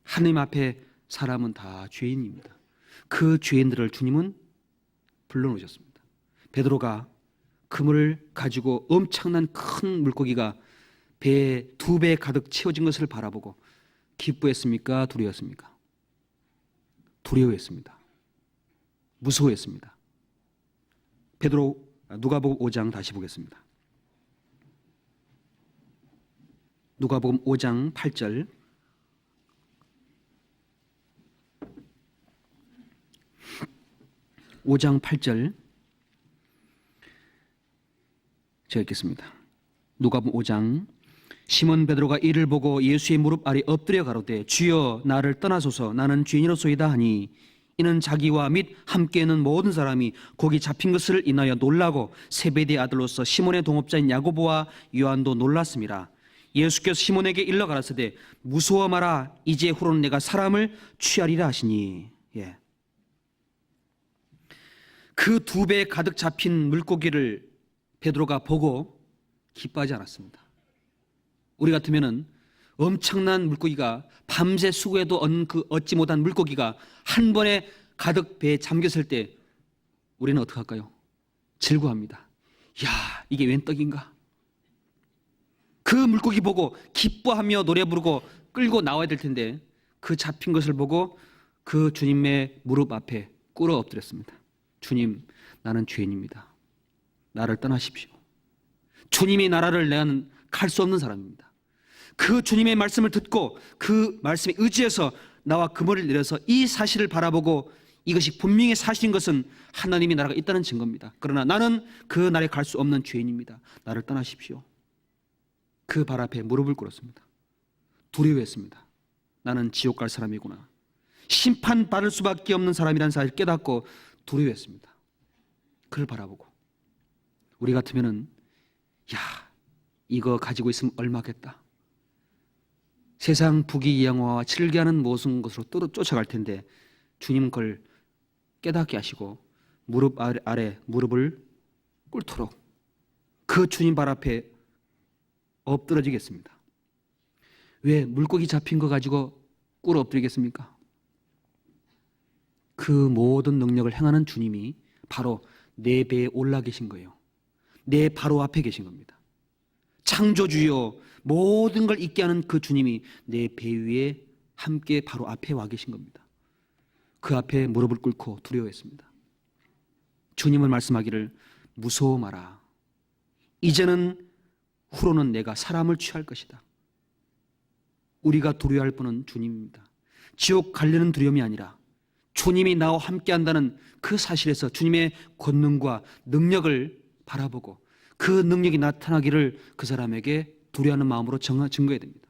하나님 앞에 사람은 다 죄인입니다. 그 죄인들을 주님은 불러놓으셨습니다. 베드로가 그물을 가지고 엄청난 큰 물고기가 배에 2배 가득 채워진 것을 바라보고 기뻐했습니까? 두려웠습니까? 두려워했습니다. 무서워했습니다. 누가복음 5장 다시 보겠습니다. 누가복음 5장 8절. 제가 읽겠습니다. 누가복음 5장. 시몬 베드로가 이를 보고 예수의 무릎 아래 엎드려 가로되 주여 나를 떠나소서 나는 죄인이로소이다 하니 이는 자기와 및 함께 있는 모든 사람이 거기 잡힌 것을 인하여 놀라고 세베대의 아들로서 시몬의 동업자인 야고보와 요한도 놀랐습니다. 예수께서 시몬에게 일러 가라사대 무서워 마라 이제 후로는 내가 사람을 취하리라 하시니. 그 2배 가득 잡힌 물고기를 베드로가 보고 기뻐하지 않았습니다. 우리 같으면은 엄청난 물고기가 밤새 수고해도 얻지 못한 물고기가 한 번에 가득 배에 잠겼을 때 우리는 어떻게 할까요? 즐거워합니다. 야, 이게 웬 떡인가? 그 물고기 보고 기뻐하며 노래 부르고 끌고 나와야 될 텐데 그 잡힌 것을 보고 그 주님의 무릎 앞에 꿇어 엎드렸습니다. 주님, 나는 죄인입니다. 나를 떠나십시오. 주님이 나라를 내는 갈 수 없는 사람입니다. 그 주님의 말씀을 듣고 그 말씀에 의지해서 나와 그물을 내려서 이 사실을 바라보고 이것이 분명히 사실인 것은 하나님이 나라가 있다는 증거입니다. 그러나 나는 그 나라에 갈 수 없는 죄인입니다. 나를 떠나십시오. 그 발 앞에 무릎을 꿇었습니다. 두려워했습니다. 나는 지옥 갈 사람이구나. 심판받을 수밖에 없는 사람이라는 사실을 깨닫고 두려워했습니다. 그를 바라보고 우리 같으면은 야, 이거 가지고 있으면 얼마겠다. 세상 부귀영화와 즐겨하는 모든 것으로 쫓아갈 텐데 주님 그걸 깨닫게 하시고 무릎 아래 무릎을 꿇도록 그 주님 발 앞에 엎드러지겠습니다. 왜 물고기 잡힌 거 가지고 꿇어 엎드리겠습니까? 그 모든 능력을 행하는 주님이 바로 내 배에 올라 계신 거예요. 내 바로 앞에 계신 겁니다. 창조주요 모든 걸 있게 하는 그 주님이 내 배 위에 함께 바로 앞에 와 계신 겁니다. 그 앞에 무릎을 꿇고 두려워했습니다. 주님은 말씀하기를 무서워 마라. 이제는 후로는 내가 사람을 취할 것이다. 우리가 두려워할 분은 주님입니다. 지옥 가려는 두려움이 아니라 주님이 나와 함께 한다는 그 사실에서 주님의 권능과 능력을 바라보고 그 능력이 나타나기를 그 사람에게 두려워하는 마음으로 증거해야 됩니다.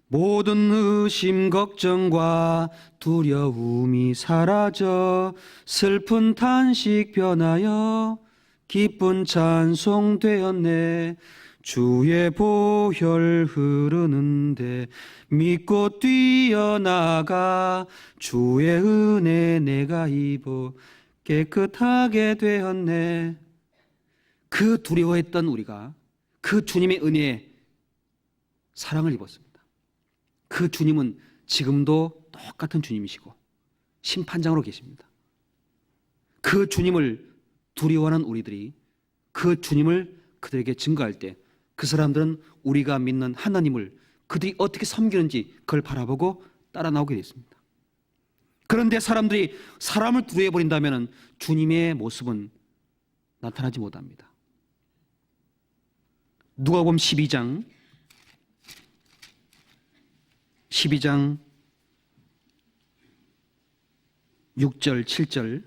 모든 의심 걱정과 두려움이 사라져 슬픈 탄식 변하여 기쁜 찬송 되었네. 주의 보혈 흐르는데 믿고 뛰어나가 주의 은혜 내가 입어 깨끗하게 되었네. 그 두려워했던 우리가 그 주님의 은혜에 사랑을 입었습니다. 그 주님은 지금도 똑같은 주님이시고 심판장으로 계십니다. 그 주님을 두려워하는 우리들이 그 주님을 그들에게 증거할 때 그 사람들은 우리가 믿는 하나님을 그들이 어떻게 섬기는지 그걸 바라보고 따라 나오게 됐습니다. 그런데 사람들이 사람을 두려워해버린다면 주님의 모습은 나타나지 못합니다. 누가복음 12장 6절 7절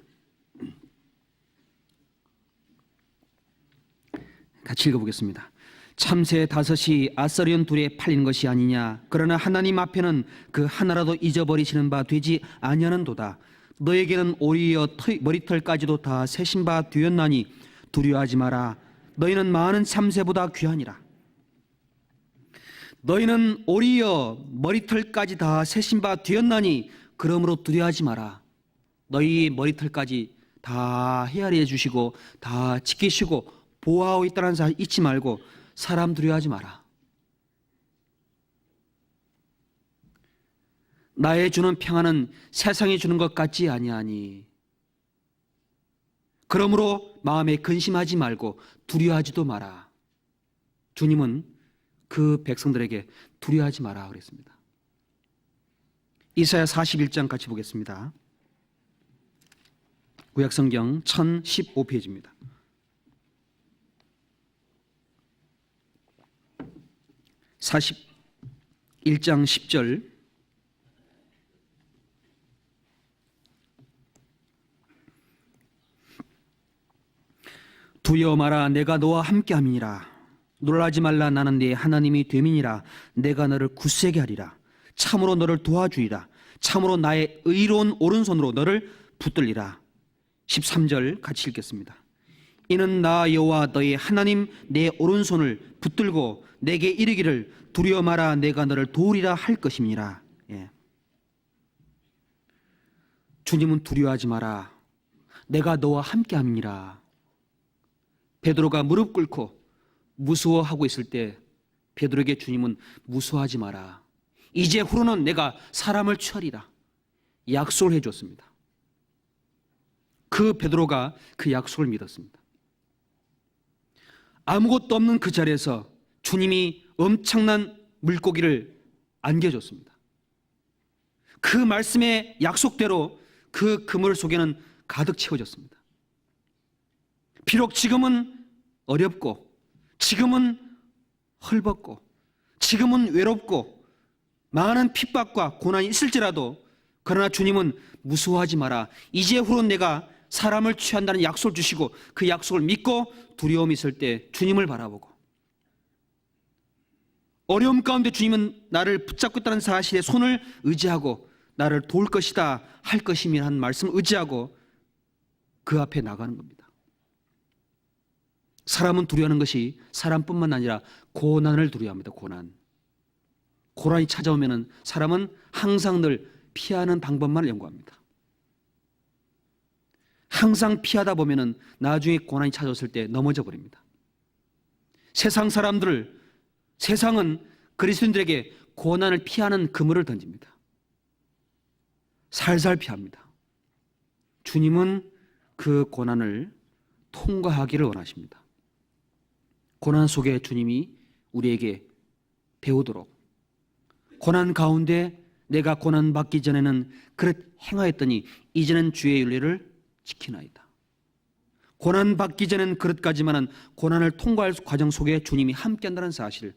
같이 읽어보겠습니다. 참새 5이 아서리온 둘에 팔린 것이 아니냐. 그러나 하나님 앞에는 그 하나라도 잊어버리시는 바 되지 아니하는도다. 너에게는 오히려 머리털까지도 다 세신 바 되었나니 두려워하지 마라. 너희는 많은 참새보다 귀하니라. 너희는 오히려 머리털까지 다 세신 바 되었나니 그러므로 두려워하지 마라. 너희 머리털까지 다 헤아려 주시고 다 지키시고 보호하고 있다는 사실 잊지 말고 사람 두려워하지 마라. 나의 주는 평안은 세상이 주는 것 같지 아니하니 그러므로 마음에 근심하지 말고 두려워하지도 마라. 주님은 그 백성들에게 두려워하지 마라 그랬습니다. 이사야 41장 같이 보겠습니다. 구약성경 1015페이지입니다. (41장 10절) 두려워 마라, 내가 너와 함께함이니라. 놀라지 말라, 나는 네 하나님이 됨이니라. 내가 너를 굳세게 하리라. 참으로 너를 도와주리라. 참으로 나의 의로운 오른손으로 너를 붙들리라. 13절 같이 읽겠습니다. 이는 나 여호와 너의 하나님 내 오른손을 붙들고 내게 이르기를 두려워 마라, 내가 너를 도우리라 할 것임이니라. 예. 주님은 두려워하지 마라, 내가 너와 함께함이니라. 베드로가 무릎 꿇고 무서워하고 있을 때 베드로에게 주님은 무서워하지 마라, 이제 후로는 내가 사람을 취하리라 약속을 해줬습니다. 그 베드로가 그 약속을 믿었습니다. 아무것도 없는 그 자리에서 주님이 엄청난 물고기를 안겨줬습니다. 그 말씀의 약속대로 그 그물 속에는 가득 채워졌습니다. 비록 지금은 어렵고 지금은 헐벗고 지금은 외롭고 많은 핍박과 고난이 있을지라도, 그러나 주님은 무서워하지 마라, 이제 후로 내가 사람을 취한다는 약속을 주시고 그 약속을 믿고 두려움이 있을 때 주님을 바라보고, 어려움 가운데 주님은 나를 붙잡고 있다는 사실에 손을 의지하고 나를 도울 것이다 할 것임이라는 한 말씀을 의지하고 그 앞에 나가는 겁니다. 사람은 두려워하는 것이 사람뿐만 아니라 고난을 두려워합니다. 고난이 찾아오면 사람은 항상 늘 피하는 방법만 연구합니다. 항상 피하다 보면 나중에 고난이 찾아왔을 때 넘어져 버립니다. 세상은 그리스도인들에게 고난을 피하는 그물을 던집니다. 살살 피합니다. 주님은 그 고난을 통과하기를 원하십니다. 고난 속에 주님이 우리에게 배우도록, 고난 가운데 내가 고난 받기 전에는 그릇 행하였더니 이제는 주의 윤리를 지키나이다. 고난 받기 전엔 그릇까지만은 고난을 통과할 과정 속에 주님이 함께한다는 사실,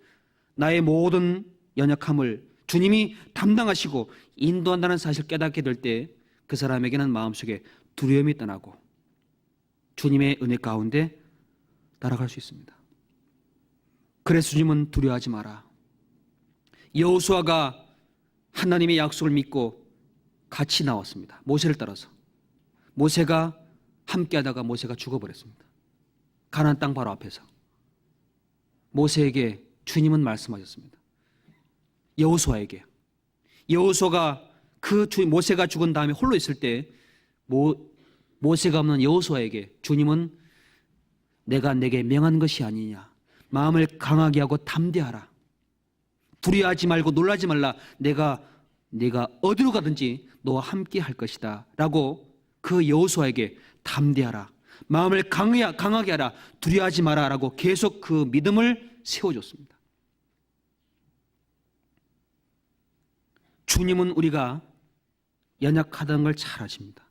나의 모든 연약함을 주님이 담당하시고 인도한다는 사실을 깨닫게 될 때 그 사람에게는 마음속에 두려움이 떠나고 주님의 은혜 가운데 날아갈 수 있습니다. 그래서 주님은 두려워하지 마라. 여호수아가 하나님의 약속을 믿고 같이 나왔습니다. 모세를 따라서. 모세가 함께하다가 모세가 죽어버렸습니다. 가나안 땅 바로 앞에서. 모세에게 주님은 말씀하셨습니다. 여호수아에게. 여호수아가 모세가 죽은 다음에 홀로 있을 때 모세가 없는 여호수아에게 주님은 내가 내게 명한 것이 아니냐, 마음을 강하게 하고 담대하라, 두려워하지 말고 놀라지 말라, 내가 어디로 가든지 너와 함께 할 것이다 라고 그 여호수아에게 담대하라, 마음을 강하게 하라, 두려워하지 마라 라고 계속 그 믿음을 세워줬습니다. 주님은 우리가 연약하다는 걸 잘 아십니다.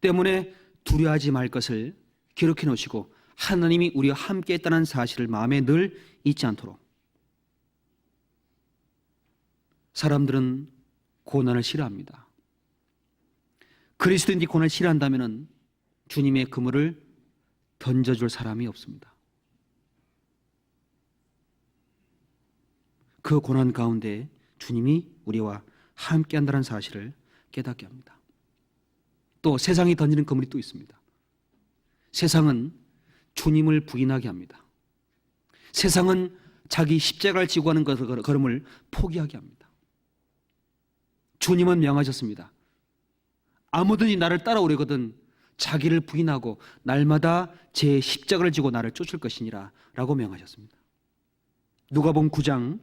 때문에 두려워하지 말 것을 기록해 놓으시고 하나님이 우리와 함께 했다는 사실을 마음에 늘 잊지 않도록. 사람들은 고난을 싫어합니다. 그리스도인들이 고난을 싫어한다면 주님의 그물을 던져줄 사람이 없습니다. 그 고난 가운데 주님이 우리와 함께 한다는 사실을 깨닫게 합니다. 또 세상이 던지는 그물이 또 있습니다. 세상은 주님을 부인하게 합니다. 세상은 자기 십자가를 지고 하는 걸음을 포기하게 합니다. 주님은 명하셨습니다. 아무든지 나를 따라오려거든 자기를 부인하고 날마다 제 십자가를 지고 나를 쫓을 것이니라 라고 명하셨습니다. 누가복음 9장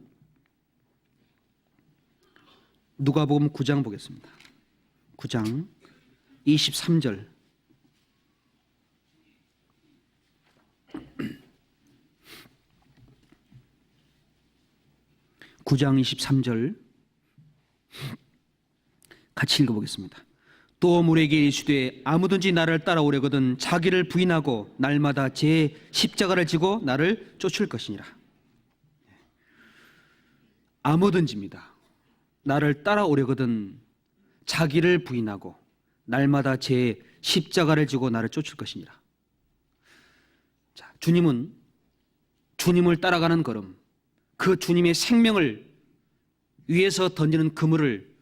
보겠습니다. 9장 23절. (9장 23절) 같이 읽어보겠습니다. 또 물에게 이르시되 아무든지 나를 따라오려거든 자기를 부인하고 날마다 제 십자가를 지고 나를 쫓을 것이니라. 아무든지입니다. 나를 따라오려거든 자기를 부인하고 날마다 제 십자가를 지고 나를 쫓을 것이니라. 자, 주님은 주님을 따라가는 걸음, 그 주님의 생명을 위해서 던지는 그물을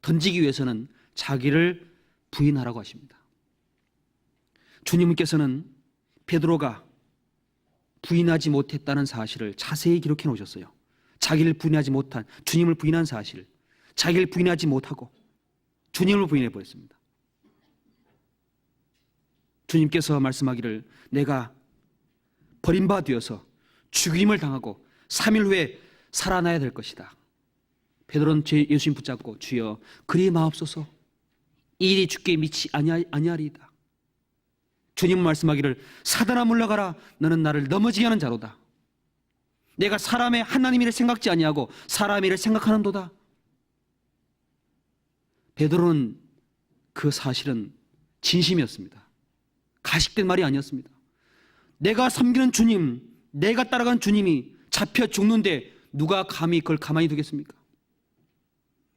던지기 위해서는 자기를 부인하라고 하십니다. 주님께서는 베드로가 부인하지 못했다는 사실을 자세히 기록해 놓으셨어요. 자기를 부인하지 못한, 주님을 부인한 사실, 자기를 부인하지 못하고 주님을 부인해 버렸습니다. 주님께서 말씀하기를 내가 버림받아서 죽임을 당하고 3일 후에 살아나야 될 것이다. 베드로는 예수님 붙잡고 주여 그리 마옵소서, 이 일이 주께 미치 아니하리이다. 주님은 말씀하기를 사단아 물러가라, 너는 나를 넘어지게 하는 자로다. 내가 사람의 하나님 일을 생각지 아니하고 사람 일을 생각하는도다. 베드로는 그 사실은 진심이었습니다. 가식된 말이 아니었습니다. 내가 섬기는 주님, 내가 따라간 주님이 잡혀 죽는데 누가 감히 그걸 가만히 두겠습니까?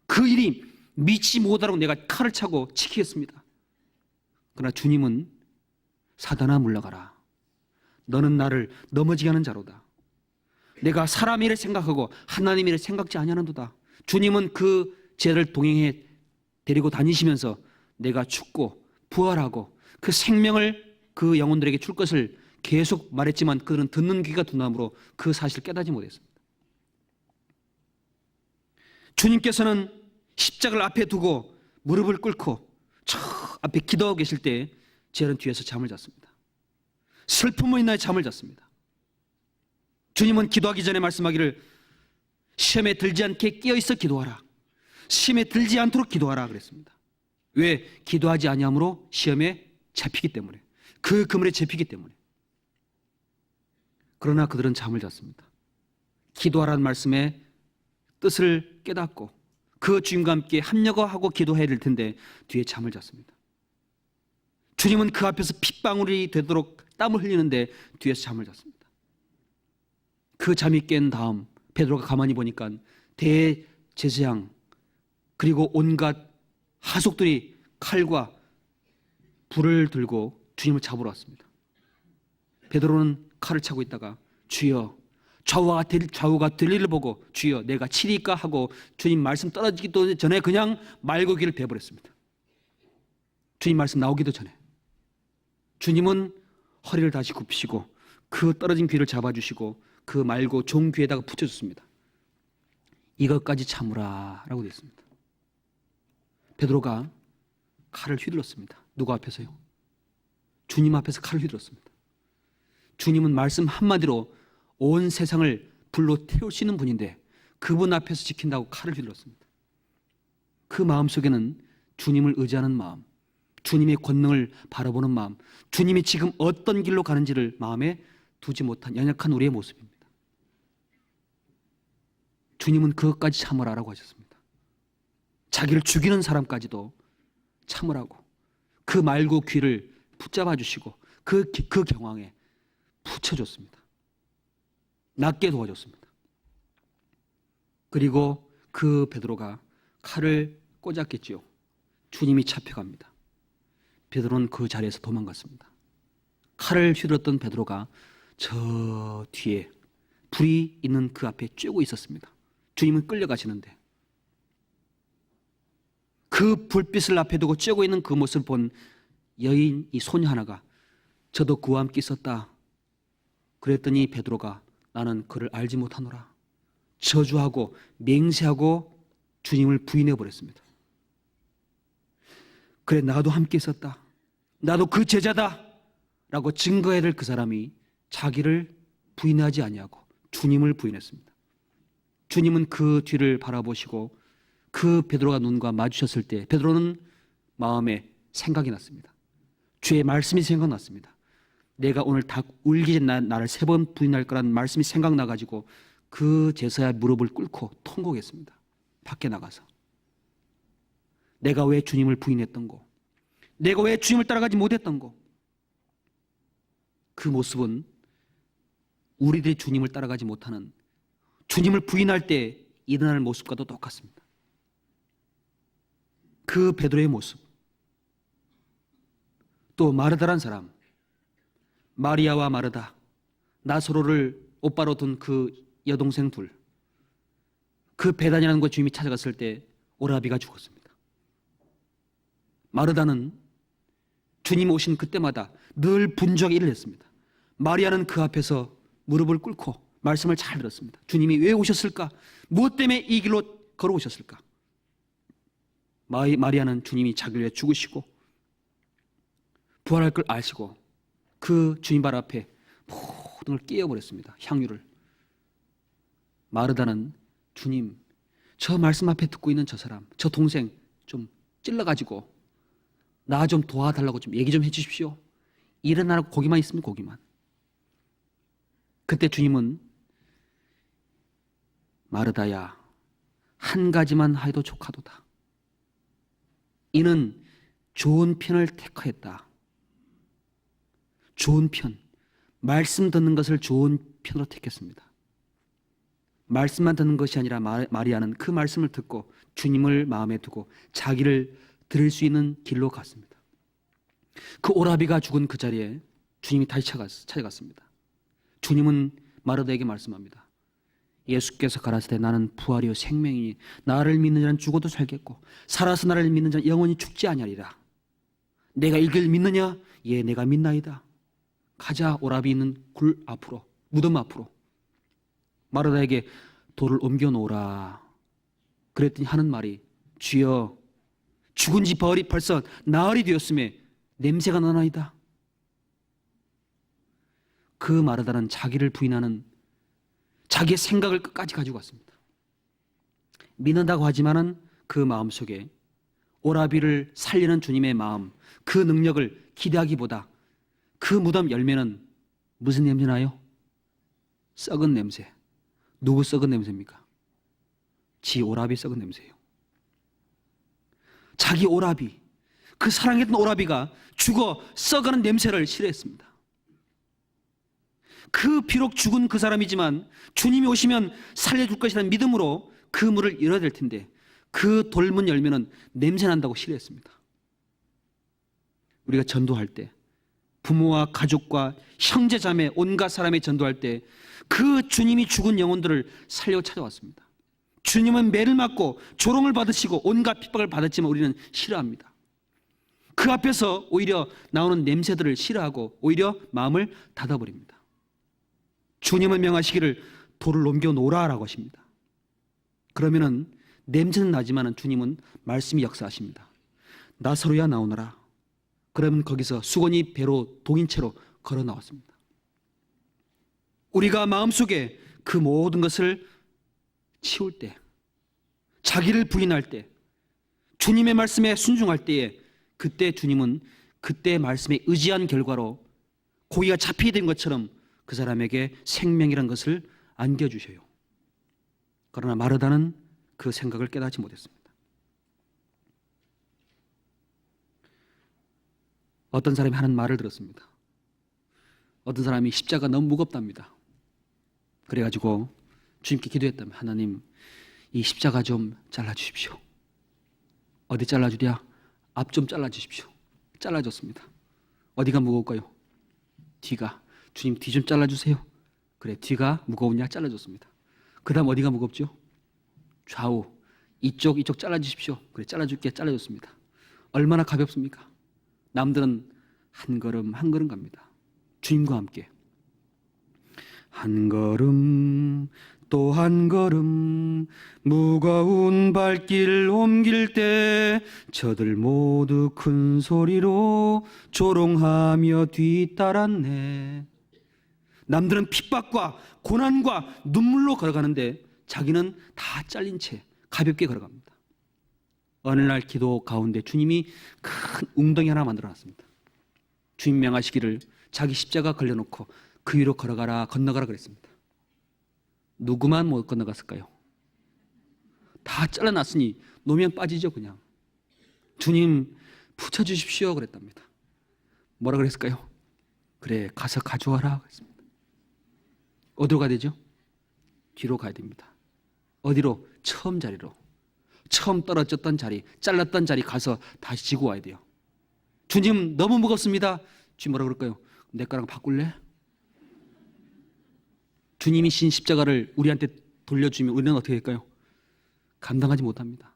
그 일이 미치 못하라고 내가 칼을 차고 지키겠습니다. 그러나 주님은 사단아 물러가라, 너는 나를 넘어지게 하는 자로다. 내가 사람 일을 생각하고 하나님 일을 생각지 아니하는도다. 주님은 그 죄를 동행해 데리고 다니시면서 내가 죽고 부활하고 그 생명을 그 영혼들에게 줄 것을 계속 말했지만 그들은 듣는 귀가 둔함으로 그 사실을 깨닫지 못했습니다. 주님께서는 십자가를 앞에 두고 무릎을 꿇고 저 앞에 기도하고 계실 때 제는 뒤에서 잠을 잤습니다. 슬픔으로 인하여 잠을 잤습니다. 주님은 기도하기 전에 말씀하기를 시험에 들지 않게 깨어있어 기도하라, 시험에 들지 않도록 기도하라 그랬습니다. 왜? 기도하지 아니함으로 시험에 잡히기 때문에, 그 그물에 잡히기 때문에. 그러나 그들은 잠을 잤습니다. 기도하라는 말씀의 뜻을 깨닫고 그 주님과 함께 합력하고 기도해야 될 텐데 뒤에 잠을 잤습니다. 주님은 그 앞에서 핏방울이 되도록 땀을 흘리는데 뒤에서 잠을 잤습니다. 그 잠이 깬 다음 베드로가 가만히 보니까 대제사장 그리고 온갖 하속들이 칼과 불을 들고 주님을 잡으러 왔습니다. 베드로는 칼을 차고 있다가 주여, 좌우가 될 일을 보고 주여 내가 치리까 하고 주님 말씀 떨어지기도 전에 그냥 말고기를 베어버렸습니다. 주님 말씀 나오기도 전에 주님은 허리를 다시 굽히시고 그 떨어진 귀를 잡아주시고 그 말고 종 귀에다가 붙여줬습니다. 이것까지 참으라 라고 되어 있습니다. 베드로가 칼을 휘둘렀습니다. 누구 앞에서요? 주님 앞에서 칼을 휘둘렀습니다. 주님은 말씀 한마디로 온 세상을 불로 태우시는 분인데 그분 앞에서 지킨다고 칼을 휘둘렀습니다. 그 마음속에는 주님을 의지하는 마음, 주님의 권능을 바라보는 마음, 주님이 지금 어떤 길로 가는지를 마음에 두지 못한 연약한 우리의 모습입니다. 주님은 그것까지 참으라라고 하셨습니다. 자기를 죽이는 사람까지도 참으라고 그 말고 귀를 붙잡아 주시고 그 경황에 붙여줬습니다. 낫게 도와줬습니다. 그리고 그 베드로가 칼을 꽂았겠지요. 주님이 잡혀갑니다. 베드로는 그 자리에서 도망갔습니다. 칼을 휘둘렀던 베드로가 저 뒤에 불이 있는 그 앞에 쬐고 있었습니다. 주님은 끌려가시는데 그 불빛을 앞에 두고 쬐고 있는 그 모습을 본 여인, 이 소녀 하나가 저도 그와 함께 있었다. 그랬더니 베드로가 나는 그를 알지 못하노라 저주하고 맹세하고 주님을 부인해 버렸습니다. 그래 나도 함께 있었다, 나도 그 제자다 라고 증거해야 될 그 사람이 자기를 부인하지 아니하고 주님을 부인했습니다. 주님은 그 뒤를 바라보시고 그 베드로가 눈과 마주쳤을 때 베드로는 마음에 생각이 났습니다. 주의 말씀이 생각났습니다. 내가 오늘 닭 울기 전에 나를 3번 부인할 거라는 말씀이 생각나가지고 그 제사의 무릎을 꿇고 통곡했습니다. 밖에 나가서 내가 왜 주님을 부인했던고, 내가 왜 주님을 따라가지 못했던고? 그 모습은 우리들이 주님을 따라가지 못하는, 주님을 부인할 때 일어날 모습과도 똑같습니다. 그 베드로의 모습, 또 마르다란 사람, 마리아와 마르다, 나사로를 오빠로 둔 그 여동생 둘, 그 베단이라는 곳 주님이 찾아갔을 때 오라비가 죽었습니다. 마르다는 주님 오신 그때마다 늘 분주하게 일을 했습니다. 마리아는 그 앞에서 무릎을 꿇고 말씀을 잘 들었습니다. 주님이 왜 오셨을까? 무엇 때문에 이 길로 걸어오셨을까? 마리아는 주님이 자기를 위해 죽으시고 부활할 걸 아시고 그 주님 발 앞에 모든 걸 끼워버렸습니다. 향유를. 마르다는 주님, 저 말씀 앞에 듣고 있는 저 사람, 저 동생 좀 찔러가지고 나 좀 도와달라고 좀 얘기 좀 해주십시오. 일어나라고 거기만 있으면 거기만. 그때 주님은 마르다야, 한 가지만 하여도 족하도다. 이는 좋은 편을 택하였다. 좋은 편, 말씀 듣는 것을 좋은 편으로 택했습니다. 말씀만 듣는 것이 아니라 마리아는 그 말씀을 듣고 주님을 마음에 두고 자기를 들을 수 있는 길로 갔습니다. 그 오라비가 죽은 그 자리에 주님이 다시 찾아갔습니다. 주님은 마르다에게 말씀합니다. 예수께서 가라사대 나는 부활이요 생명이니 나를 믿는 자는 죽어도 살겠고 살아서 나를 믿는 자는 영원히 죽지 아니하리라. 내가 이 길 믿느냐? 예, 내가 믿나이다. 가자. 오라비 있는 굴 앞으로, 무덤 앞으로. 마르다에게 돌을 옮겨 놓으라. 그랬더니 하는 말이, 주여, 죽은 지 벌써 나흘이 되었음에 냄새가 나나이다. 그 마르다는 자기를 부인하는 자기의 생각을 끝까지 가지고 왔습니다. 믿는다고 하지만은 그 마음속에 오라비를 살리는 주님의 마음, 그 능력을 기대하기보다 그 무덤 열매는 무슨 냄새 나요? 썩은 냄새. 누구 썩은 냄새입니까? 지 오라비 썩은 냄새예요. 자기 오라비, 그 사랑했던 오라비가 죽어 썩어가는 냄새를 싫어했습니다. 그 비록 죽은 그 사람이지만 주님이 오시면 살려줄 것이라는 믿음으로 그 문을 열어야 될 텐데 그 돌문 열면은 냄새 난다고 싫어했습니다. 우리가 전도할 때 부모와 가족과 형제 자매 온갖 사람의 전도할 때 그 주님이 죽은 영혼들을 살려 찾아왔습니다. 주님은 매를 맞고 조롱을 받으시고 온갖 핍박을 받았지만 우리는 싫어합니다. 그 앞에서 오히려 나오는 냄새들을 싫어하고 오히려 마음을 닫아버립니다. 주님은 명하시기를 돌을 옮겨 놓으라라고 하십니다. 그러면은 냄새는 나지만은 주님은 말씀이 역사하십니다. 나사로야 나오너라. 그러면 거기서 수건이 배로 동인 채로 걸어 나왔습니다. 우리가 마음속에 그 모든 것을 치울 때, 자기를 부인할 때, 주님의 말씀에 순종할 때에 그때 주님은 그때 말씀에 의지한 결과로 고기가 잡히게 된 것처럼 그 사람에게 생명이란 것을 안겨주셔요. 그러나 마르다는 그 생각을 깨닫지 못했습니다. 어떤 사람이 하는 말을 들었습니다. 어떤 사람이 십자가 너무 무겁답니다. 그래가지고 주님께 기도했다면 하나님 이 십자가 좀 잘라주십시오. 어디 잘라주랴? 앞 좀 잘라주십시오. 잘라줬습니다. 어디가 무거울까요? 뒤가. 주님 뒤 좀 잘라주세요. 그래, 뒤가 무거우냐? 잘라줬습니다. 그 다음 어디가 무겁죠? 좌우. 이쪽 잘라주십시오. 그래, 잘라줄게. 잘라줬습니다. 얼마나 가볍습니까? 남들은 한 걸음 한 걸음 갑니다. 주님과 함께 한 걸음 또 한 걸음 무거운 발길 옮길 때 저들 모두 큰 소리로 조롱하며 뒤따랐네. 남들은 핍박과 고난과 눈물로 걸어가는데 자기는 다 잘린 채 가볍게 걸어갑니다. 어느 날 기도 가운데 주님이 큰 웅덩이 하나 만들어놨습니다. 주님 명하시기를 자기 십자가 걸려놓고 그 위로 건너가라 그랬습니다. 누구만 못 건너갔을까요? 다 잘라놨으니 노면 빠지죠 그냥. 주님 붙여주십시오 그랬답니다. 뭐라 그랬을까요? 그래, 가서 가져와라 그랬습니다. 어디로 가야 되죠? 뒤로 가야 됩니다. 어디로? 처음 자리로. 처음 떨어졌던 자리, 잘랐던 자리 가서 다시 지고 와야 돼요. 주님 너무 무겁습니다. 주님 뭐라 그럴까요? 내 거랑 바꿀래? 주님이 신 십자가를 우리한테 돌려주면 우리는 어떻게 할까요? 감당하지 못합니다.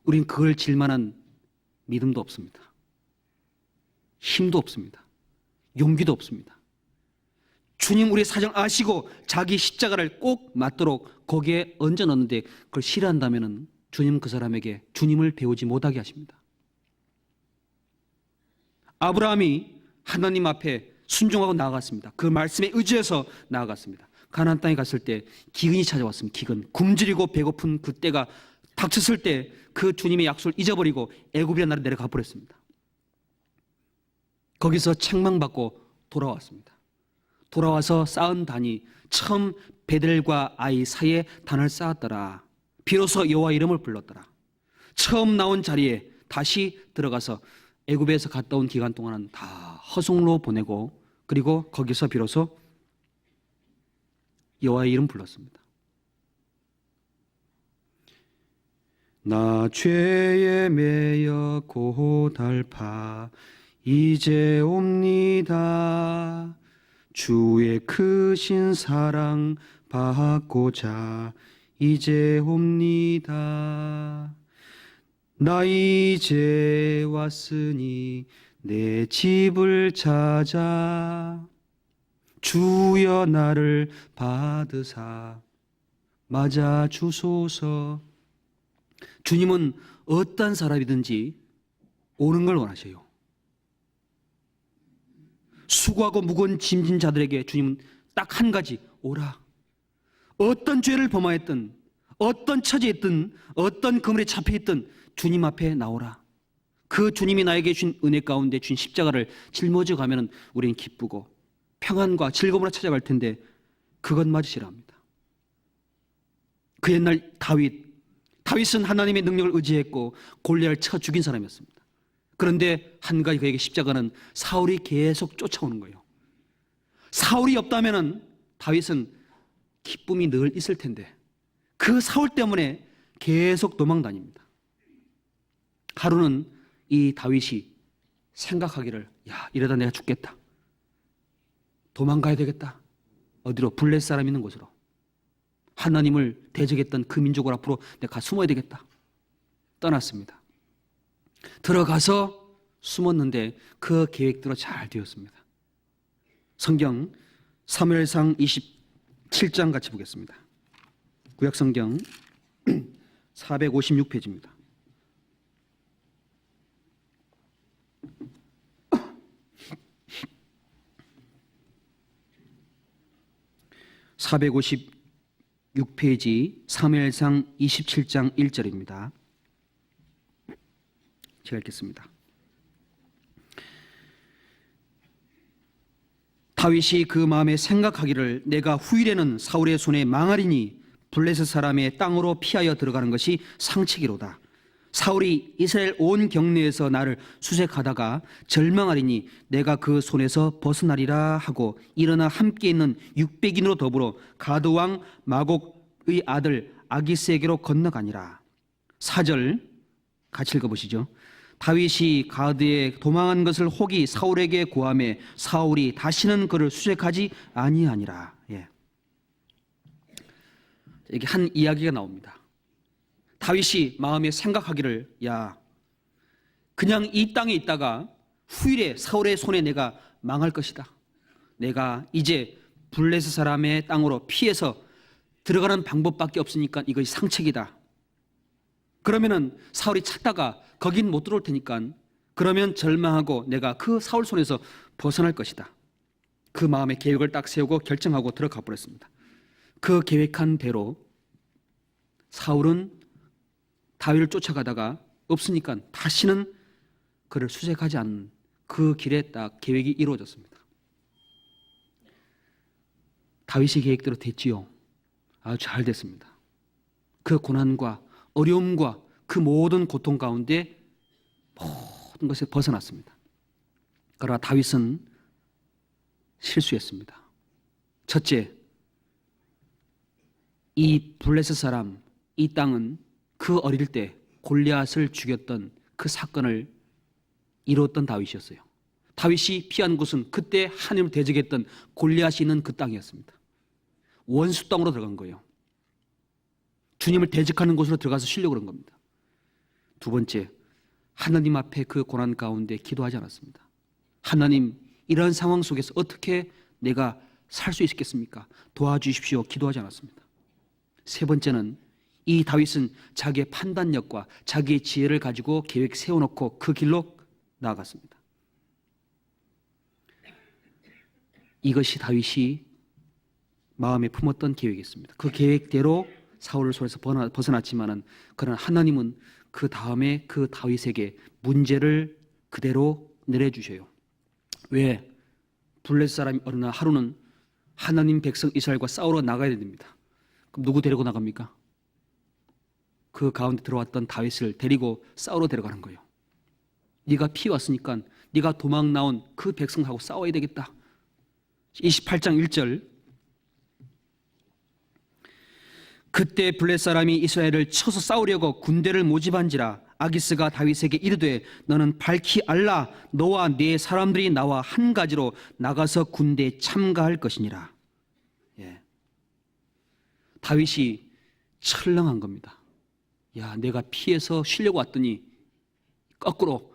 우린 그걸 질 만한 믿음도 없습니다. 힘도 없습니다. 용기도 없습니다. 주님 우리의 사정 아시고 자기 십자가를 꼭 맞도록 거기에 얹어 넣는데 그걸 싫어한다면 주님 그 사람에게 주님을 배우지 못하게 하십니다. 아브라함이 하나님 앞에 순종하고 나아갔습니다. 그 말씀에 의지해서 나아갔습니다. 가나안 땅에 갔을 때 기근이 찾아왔습니다. 기근, 굶주리고 배고픈 그때가 닥쳤을 때 그 주님의 약속을 잊어버리고 애굽이라는 나라에 내려가 버렸습니다. 거기서 책망받고 돌아왔습니다. 돌아와서 쌓은 단이 처음 베델과 아이 사이에 단을 쌓았더라. 비로소 여호와 이름을 불렀더라. 처음 나온 자리에 다시 들어가서 애굽에서 갔다 온 기간 동안은 다 허송로 보내고 그리고 거기서 비로소 여호와의 이름 불렀습니다. 나 죄에 매여 고달파 이제 옵니다. 주의 크신 사랑 받고자 이제 옵니다. 나 이제 왔으니 내 집을 찾아 주여 나를 받으사 맞아 주소서. 주님은 어떤 사람이든지 오는 걸 원하셔요. 수고하고 무거운 짐진 자들에게 주님은 딱 한 가지, 오라. 어떤 죄를 범하였든 어떤 처지에 있든 어떤 그물에 잡혀 있든 주님 앞에 나오라. 그 주님이 나에게 주신 은혜 가운데 주신 십자가를 짊어져 가면 우리는 기쁘고 평안과 즐거움으로 찾아갈 텐데 그것마저 싫어합니다. 그 옛날 다윗은 하나님의 능력을 의지했고 골리앗을 쳐 죽인 사람이었습니다. 그런데 한 가지 그에게 십자가는 사울이 계속 쫓아오는 거예요. 사울이 없다면 다윗은 기쁨이 늘 있을 텐데 그 사울 때문에 계속 도망 다닙니다. 하루는 이 다윗이 생각하기를 이러다 내가 죽겠다. 도망가야 되겠다. 어디로? 블레셋 사람 있는 곳으로. 하나님을 대적했던 그 민족을 앞으로 내가 숨어야 되겠다. 떠났습니다. 들어가서 숨었는데 그 계획대로 잘 되었습니다. 성경 사무엘상 27장 같이 보겠습니다. 구약성경 456페이지입니다. (456페이지) 사무엘상 27장 1절입니다. 제가 읽겠습니다. 다윗이 그 마음에 생각하기를 내가 후일에는 사울의 손에 망하리니 블레셋 사람의 땅으로 피하여 들어가는 것이 상책이로다. 사울이 이스라엘 온 경내에서 나를 수색하다가 절망하리니 내가 그 손에서 벗어나리라 하고 일어나 함께 있는 600인으로 더불어 가드 왕 마곡의 아들 아기스에게로 건너가니라. 4절 같이 읽어보시죠. 다윗이 가드에 도망한 것을 혹이 사울에게 고하매 사울이 다시는 그를 수색하지 아니하니라. 여기 한 이야기가 나옵니다. 다윗이 마음에 생각하기를 그냥 이 땅에 있다가 후일에 사울의 손에 내가 망할 것이다. 내가 이제 블레셋 사람의 땅으로 피해서 들어가는 방법밖에 없으니까 이것이 상책이다. 그러면은 사울이 찾다가 거긴 못 들어올 테니까 그러면 절망하고 내가 그 사울 손에서 벗어날 것이다. 그 마음의 계획을 딱 세우고 결정하고 들어가 버렸습니다. 그 계획한 대로 사울은 다윗을 쫓아가다가 없으니까 다시는 그를 수색하지 않는 그 길에 딱 계획이 이루어졌습니다. 다윗의 계획대로 됐지요. 아주 잘 됐습니다. 그 고난과 어려움과 그 모든 고통 가운데 모든 것에 벗어났습니다. 그러나 다윗은 실수했습니다. 첫째, 이 블레셋 사람, 이 땅은 그 어릴 때 골리앗을 죽였던 그 사건을 이루었던 다윗이었어요. 다윗이 피한 곳은 그때 하나님을 대적했던 골리앗이 있는 그 땅이었습니다. 원수 땅으로 들어간 거예요. 주님을 대적하는 곳으로 들어가서 쉬려고 그런 겁니다. 두 번째, 하나님 앞에 그 고난 가운데 기도하지 않았습니다. 하나님, 이런 상황 속에서 어떻게 내가 살 수 있겠습니까? 도와주십시오. 기도하지 않았습니다. 세 번째는 이 다윗은 자기의 판단력과 자기의 지혜를 가지고 계획 세워놓고 그 길로 나아갔습니다. 이것이 다윗이 마음에 품었던 계획이었습니다. 그 계획대로 사울의 손에서 벗어났지만은 그러나 하나님은 그 다음에 그 다윗에게 문제를 그대로 내려주셔요. 왜? 블레셋 사람이 어느 날 하루는 하나님 백성 이스라엘과 싸우러 나가야 됩니다. 그럼 누구 데리고 나갑니까? 그 가운데 들어왔던 다윗을 데리고 싸우러 데려가는 거예요. 네가 피해왔으니까 네가 도망 나온 그 백성하고 싸워야 되겠다. 28장 1절, 그때 블레셋 사람이 이스라엘을 쳐서 싸우려고 군대를 모집한지라 아기스가 다윗에게 이르되 너는 밝히 알라. 너와 네 사람들이 나와 한 가지로 나가서 군대에 참가할 것이니라. 예. 다윗이 철렁한 겁니다. 야, 내가 피해서 쉬려고 왔더니 거꾸로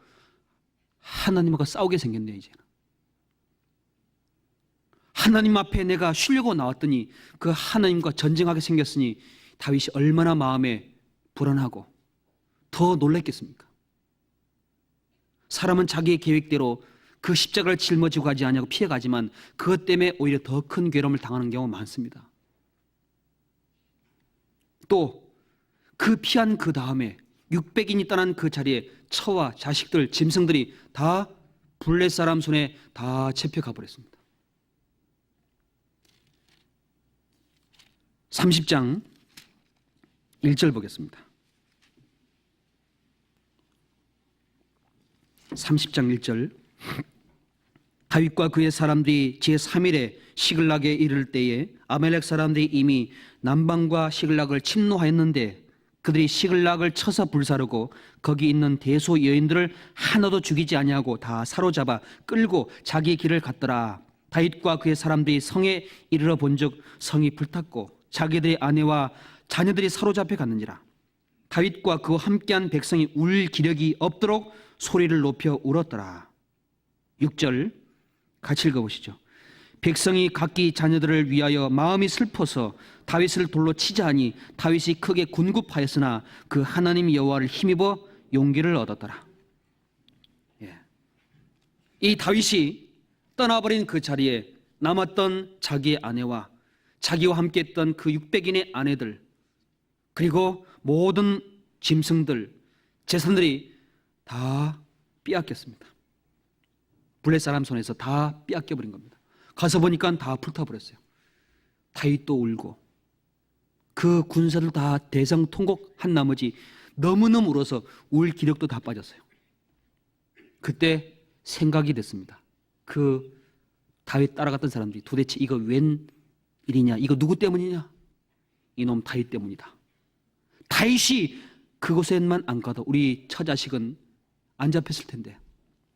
하나님과 싸우게 생겼네. 이제는 하나님 앞에 내가 쉬려고 나왔더니 그 하나님과 전쟁하게 생겼으니 다윗이 얼마나 마음에 불안하고 더 놀랐겠습니까? 사람은 자기의 계획대로 그 십자가를 짊어지고 가지 않냐고 피해가지만 그것 때문에 오히려 더 큰 괴로움을 당하는 경우가 많습니다. 또 그 피한 그 다음에 600인이 떠난 그 자리에 처와 자식들, 짐승들이 다 블레셋 사람 손에 다 잡혀가 버렸습니다. 30장 1절 보겠습니다. 30장 1절, 다윗과 그의 사람들이 제3일에 시글락에 이를 때에 아멜렉 사람들이 이미 남방과 시글락을 침노하였는데 그들이 시글락을 쳐서 불사르고 거기 있는 대소 여인들을 하나도 죽이지 아니하고 다 사로잡아 끌고 자기 길을 갔더라. 다윗과 그의 사람들이 성에 이르러 본즉 성이 불탔고 자기들의 아내와 자녀들이 사로잡혀 갔는지라. 다윗과 그와 함께한 백성이 울 기력이 없도록 소리를 높여 울었더라. 6절 같이 읽어보시죠. 백성이 각기 자녀들을 위하여 마음이 슬퍼서 다윗을 돌로 치자 하니 다윗이 크게 군굽하였으나 그 하나님 여호와를 힘입어 용기를 얻었더라. 예. 이 다윗이 떠나버린 그 자리에 남았던 자기의 아내와 자기와 함께했던 그 600인의 아내들, 그리고 모든 짐승들, 재산들이 다 빼앗겼습니다. 블레셋 사람 손에서 다 빼앗겨버린 겁니다. 가서 보니까 다 불타버렸어요. 다윗도 울고 그 군사들 다 대성통곡한 나머지 너무너무 울어서 울 기력도 다 빠졌어요. 그때 생각이 됐습니다. 그 다윗 따라갔던 사람들이 도대체 이거 웬 일이냐, 이거 누구 때문이냐? 이놈 다윗 때문이다. 다윗이 그곳에만 안 가도 우리 처자식은 안 잡혔을 텐데.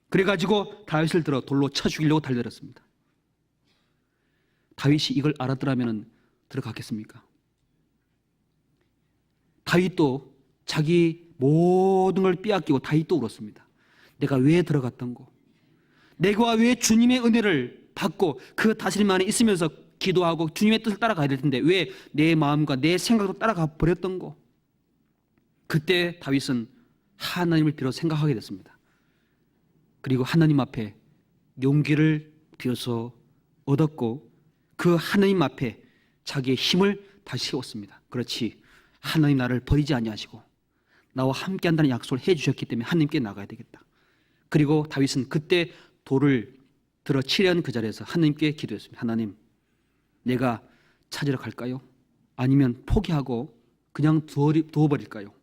그래가지고 다윗을 들어 돌로 쳐 죽이려고 달려들었습니다. 다윗이 이걸 알았더라면 들어갔겠습니까? 다윗도 자기 모든 걸 빼앗기고 다윗도 울었습니다. 내가 왜 들어갔던고? 내가 왜 주님의 은혜를 받고 그 다스림 안에 있으면서 기도하고 주님의 뜻을 따라가야 될 텐데 왜 내 마음과 내 생각도 따라가 버렸던고? 그때 다윗은 하나님을 비로소 생각하게 됐습니다. 그리고 하나님 앞에 용기를 비로소 얻었고 그 하나님 앞에 자기의 힘을 다시 세웠습니다. 그렇지, 하나님 나를 버리지 아니하시고 나와 함께한다는 약속을 해주셨기 때문에 하나님께 나가야 되겠다. 그리고 다윗은 그때 돌을 들어 치려는 그 자리에서 하나님께 기도했습니다. 하나님, 내가 찾으러 갈까요? 아니면 포기하고 그냥 두어버릴까요?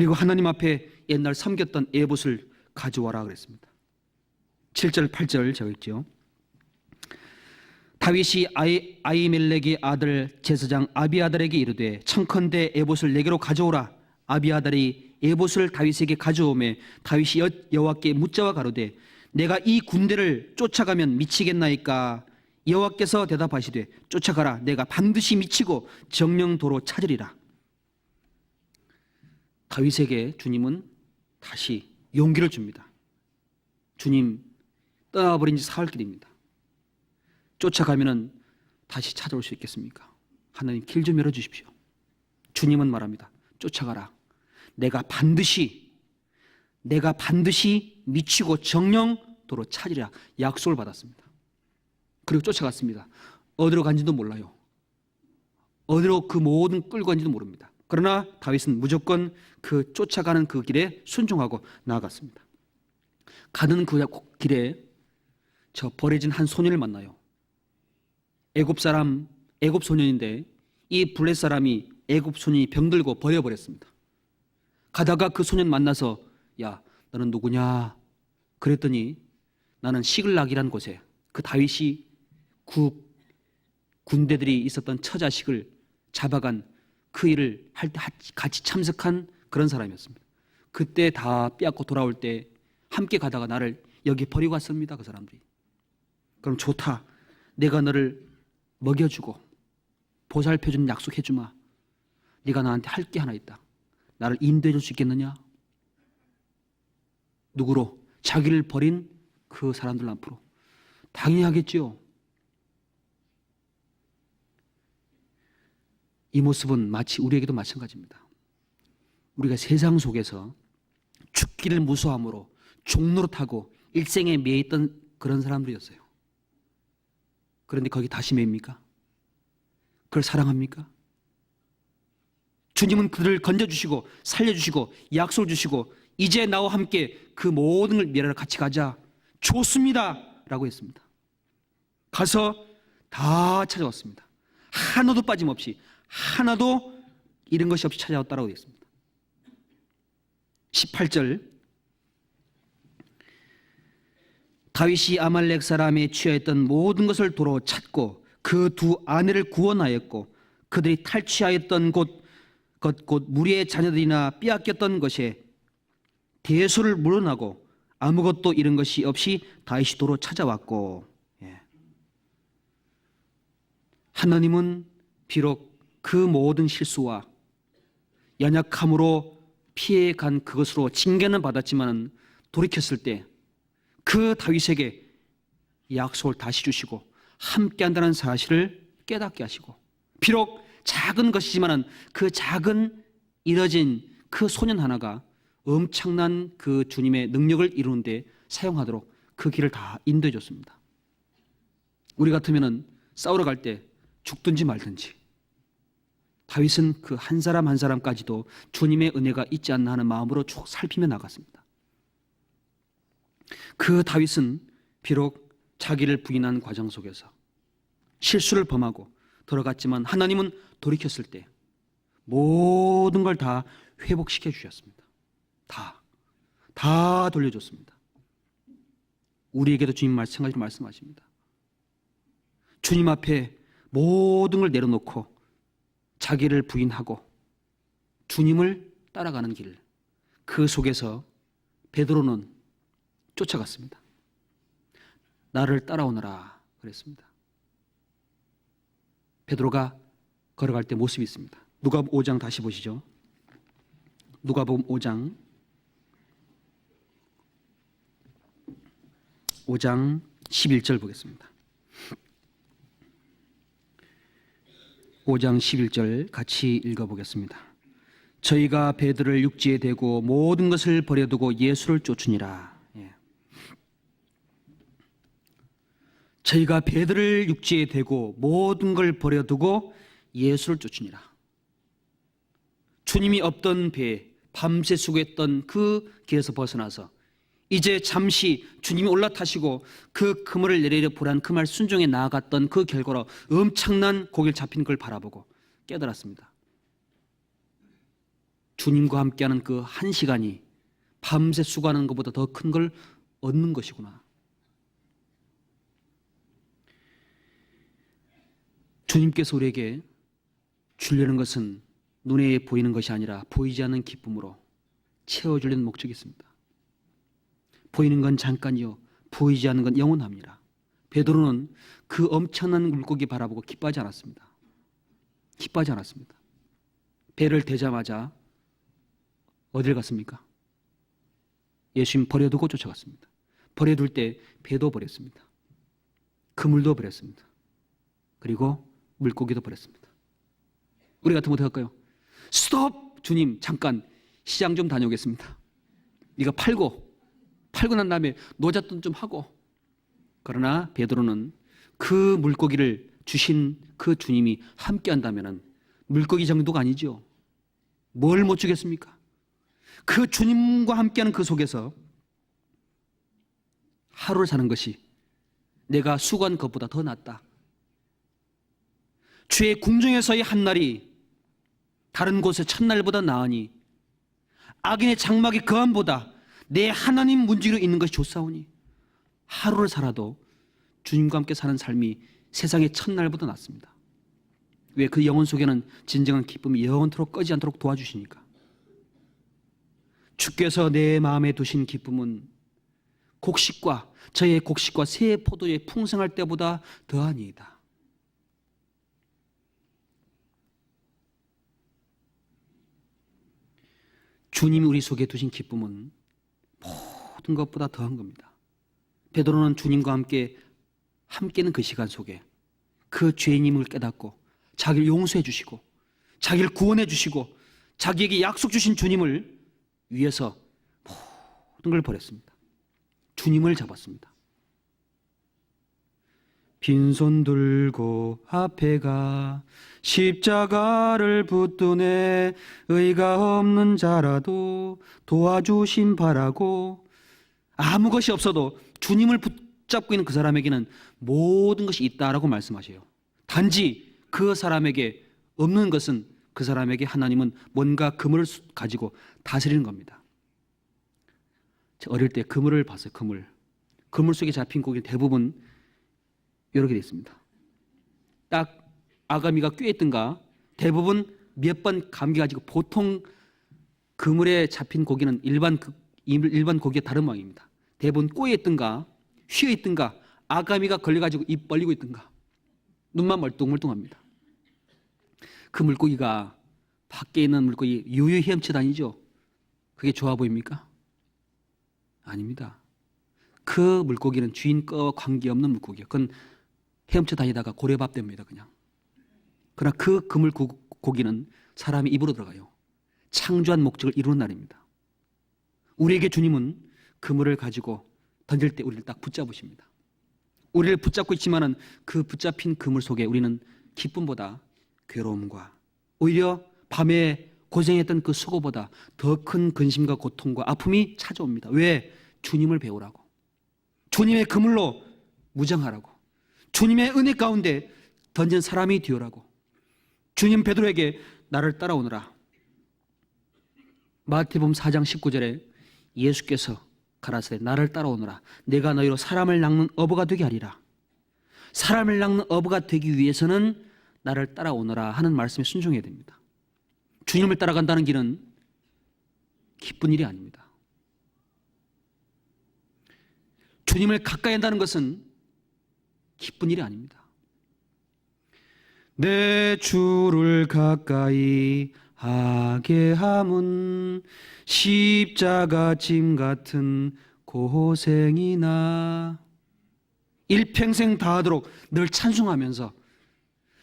그리고 하나님 앞에 옛날 섬겼던 에봇을 가져와라 그랬습니다. 7절 8절 적었죠. 다윗이 아히멜렉의 아들 제사장 아비아달에게 이르되 청컨대 에봇을 내게로 가져오라. 아비아달이 에봇을 다윗에게 가져오매 다윗이 여호와께 묻자와 가로되 내가 이 군대를 쫓아가면 미치겠나이까? 여호와께서 대답하시되 쫓아가라. 내가 반드시 미치고 정령도로 찾으리라. 다윗에게 주님은 다시 용기를 줍니다. 주님, 떠나버린 지 사흘 길입니다. 쫓아가면은 다시 찾아올 수 있겠습니까? 하나님 길 좀 열어주십시오. 주님은 말합니다. 쫓아가라. 내가 반드시 미치고 정령도로 찾으리라. 약속을 받았습니다. 그리고 쫓아갔습니다. 어디로 간지도 몰라요. 어디로 그 모든 끌고 간지도 모릅니다. 그러나 다윗은 무조건 그 쫓아가는 그 길에 순종하고 나아갔습니다. 가는 그 길에 저 버려진 한 소년을 만나요. 애굽 소년인데 이 블레 사람이 애굽 소년이 병들고 버려버렸습니다. 가다가 그 소년 만나서 야, 너는 누구냐? 그랬더니 나는 시글락이라는 곳에 그 다윗이 군대들이 있었던 처자식을 잡아간 그 일을 할 때 같이 참석한 그런 사람이었습니다. 그때 다 빼앗고 돌아올 때 함께 가다가 나를 여기 버리고 왔습니다. 그 사람들이. 그럼 좋다. 내가 너를 먹여주고 보살펴주는 약속해주마. 네가 나한테 할 게 하나 있다. 나를 인도해 줄 수 있겠느냐? 누구로? 자기를 버린 그 사람들 앞으로. 당연히 하겠지요. 이 모습은 마치 우리에게도 마찬가지입니다. 우리가 세상 속에서 죽기를 무서함으로 종노릇하고 일생에 매였던 그런 사람들이었어요. 그런데 거기 다시 매입니까? 그걸 사랑합니까? 주님은 그들을 건져주시고 살려주시고 약속을 주시고 이제 나와 함께 그 모든 걸 멸하러 같이 가자. 좋습니다 라고 했습니다. 가서 다 찾아왔습니다. 하나도 빠짐없이, 하나도 잃은 것이 없이 찾아왔다라고 되어 있습니다. 18절, 다윗이 아말렉 사람에 취하였던 모든 것을 도로 찾고 그 두 아내를 구원하였고 그들이 탈취하였던 곧 무리의 자녀들이나 빼앗겼던 것에 대소를 물어나고 아무것도 잃은 것이 없이 다윗이 도로 찾아왔고, 하나님은 비록 그 모든 실수와 연약함으로 피해간 그것으로 징계는 받았지만 돌이켰을 때 그 다윗에게 약속을 다시 주시고 함께한다는 사실을 깨닫게 하시고, 비록 작은 것이지만 그 작은 이뤄진 그 소년 하나가 엄청난 그 주님의 능력을 이루는데 사용하도록 그 길을 다 인도해 줬습니다. 우리 같으면 싸우러 갈 때 죽든지 말든지 다윗은 그 한 사람 한 사람까지도 주님의 은혜가 있지 않나 하는 마음으로 쭉 살피며 나갔습니다. 그 다윗은 비록 자기를 부인한 과정 속에서 실수를 범하고 들어갔지만 하나님은 돌이켰을 때 모든 걸 다 회복시켜 주셨습니다. 다 돌려줬습니다. 우리에게도 주님 마찬가지로 말씀하십니다. 주님 앞에 모든 걸 내려놓고 자기를 부인하고 주님을 따라가는 길, 그 속에서 베드로는 쫓아갔습니다. 나를 따라오너라 그랬습니다. 베드로가 걸어갈 때 모습이 있습니다. 누가복음 5장 다시 보시죠. 누가복음 5장 11절 보겠습니다. 5장 11절 같이 읽어보겠습니다. 저희가 베드로를 육지에 대고 모든 것을 버려두고 예수를 쫓으니라. 저희가 베드로를 육지에 대고 모든 걸 버려두고 예수를 쫓으니라. 주님이 없던 배에 밤새 수고했던 그 길에서 벗어나서 이제 잠시 주님이 올라타시고 그 그물을 내리려 보란 그 말 순종에 나아갔던 그 결과로 엄청난 고기를 잡힌 걸 바라보고 깨달았습니다. 주님과 함께하는 그 한 시간이 밤새 수고하는 것보다 더 큰 걸 얻는 것이구나. 주님께서 우리에게 주려는 것은 눈에 보이는 것이 아니라 보이지 않는 기쁨으로 채워주려는 목적이 있습니다. 보이는 건 잠깐이요, 보이지 않는 건 영원합니다. 베드로는 그 엄청난 물고기 바라보고 기뻐하지 않았습니다. 기뻐하지 않았습니다. 배를 대자마자 어딜 갔습니까? 예수님 버려두고 쫓아갔습니다. 버려둘 때 배도 버렸습니다. 그물도 버렸습니다. 그리고 물고기도 버렸습니다. 우리 같으면 어떻게 할까요? 스톱! 주님 잠깐 시장 좀 다녀오겠습니다. 네가 팔고 난 다음에 노잣돈 좀 하고. 그러나 베드로는 그 물고기를 주신 그 주님이 함께 한다면 물고기 정도가 아니죠. 뭘 못 주겠습니까? 그 주님과 함께하는 그 속에서 하루를 사는 것이 내가 수고한 것보다 더 낫다. 주의 궁정에서의 한 날이 다른 곳의 첫날보다 나으니 악인의 장막의 거함보다 내 하나님 문지기로 있는 것이 좋사오니 하루를 살아도 주님과 함께 사는 삶이 세상의 첫날보다 낫습니다. 왜? 그 영혼 속에는 진정한 기쁨이 영원토록 꺼지지 않도록 도와주시니까. 주께서 내 마음에 두신 기쁨은 곡식과 저의 곡식과 새 포도의 풍성할 때보다 더하니이다. 주님이 우리 속에 두신 기쁨은 모든 것보다 더한 겁니다. 베드로는 주님과 함께는 그 시간 속에 그 죄인임을 깨닫고 자기를 용서해 주시고 자기를 구원해 주시고 자기에게 약속 주신 주님을 위해서 모든 걸 버렸습니다. 주님을 잡았습니다. 빈손 들고 앞에 가 십자가를 붙드네 의가 없는 자라도 도와주심 바라고. 아무 것이 없어도 주님을 붙잡고 있는 그 사람에게는 모든 것이 있다라고 말씀하셔요. 단지 그 사람에게 없는 것은 그 사람에게 하나님은 뭔가 그물을 가지고 다스리는 겁니다. 어릴 때 그물을 봤어요. 그물 속에 잡힌 고기는 대부분 이렇게 되어 있습니다. 딱 아가미가 꿰있든가 대부분 몇 번 감겨가지고 보통 그물에 잡힌 고기는 일반 고기의 다른 모양입니다. 대부분 꼬여있든가 휘어있든가 아가미가 걸려가지고 입 벌리고 있든가 눈만 멀뚱멀뚱합니다. 그 물고기가 밖에 있는 물고기 유유히 헤엄쳐 다니죠. 그게 좋아 보입니까? 아닙니다. 그 물고기는 주인과 관계없는 물고기예요. 그건 헤엄쳐 다니다가 고래밥 됩니다. 그냥. 그러나 그 그물고기는 사람이 입으로 들어가요. 창조한 목적을 이루는 날입니다. 우리에게 주님은 그물을 가지고 던질 때 우리를 딱 붙잡으십니다. 우리를 붙잡고 있지만은 그 붙잡힌 그물 속에 우리는 기쁨보다 괴로움과 오히려 밤에 고생했던 그 수고보다 더 큰 근심과 고통과 아픔이 찾아옵니다. 왜? 주님을 배우라고. 주님의 그물로 무장하라고. 주님의 은혜 가운데 던진 사람이 되어라고. 주님 베드로에게 나를 따라오너라. 마태복음 4장 19절에 예수께서 가라사대 나를 따라오너라. 내가 너희로 사람을 낚는 어부가 되게 하리라. 사람을 낚는 어부가 되기 위해서는 나를 따라오너라 하는 말씀에 순종해야 됩니다. 주님을 따라간다는 길은 기쁜 일이 아닙니다. 주님을 가까이 한다는 것은 기쁜 일이 아닙니다. 내 주를 가까이 하게 함은 십자가 짐 같은 고생이나. 일평생 다하도록 늘 찬송하면서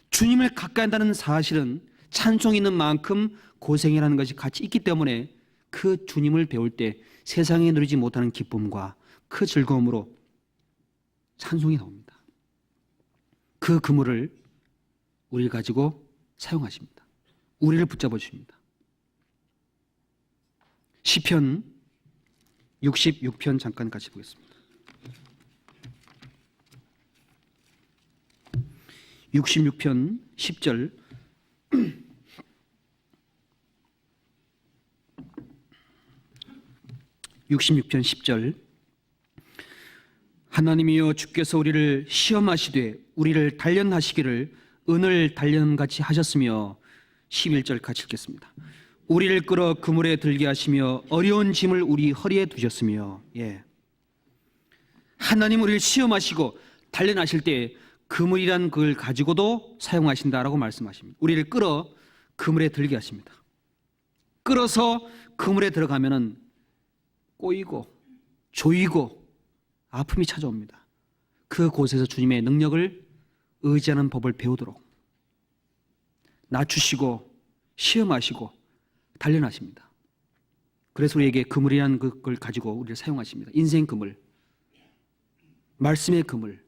주님을 가까이 한다는 사실은 찬송이 있는 만큼 고생이라는 것이 같이 있기 때문에 그 주님을 배울 때 세상에 누리지 못하는 기쁨과 그 즐거움으로 찬송이 나옵니다. 그 그물을 우리를 가지고 사용하십니다. 우리를 붙잡아 주십니다. 시편 66편 잠깐 같이 보겠습니다. 66편 10절 66편 10절. 하나님이여 주께서 우리를 시험하시되 우리를 단련하시기를 은을 단련같이 하셨으며 11절 같이 읽겠습니다. 우리를 끌어 그물에 들게 하시며 어려운 짐을 우리 허리에 두셨으며. 예. 하나님 우리를 시험하시고 단련하실 때 그물이란 그걸 가지고도 사용하신다라고 말씀하십니다. 우리를 끌어 그물에 들게 하십니다. 끌어서 그물에 들어가면은 꼬이고 조이고 아픔이 찾아옵니다. 그곳에서 주님의 능력을 의지하는 법을 배우도록 낮추시고 시험하시고 단련하십니다. 그래서 우리에게 그물이라는 그걸 가지고 우리를 사용하십니다. 인생 그물, 말씀의 그물.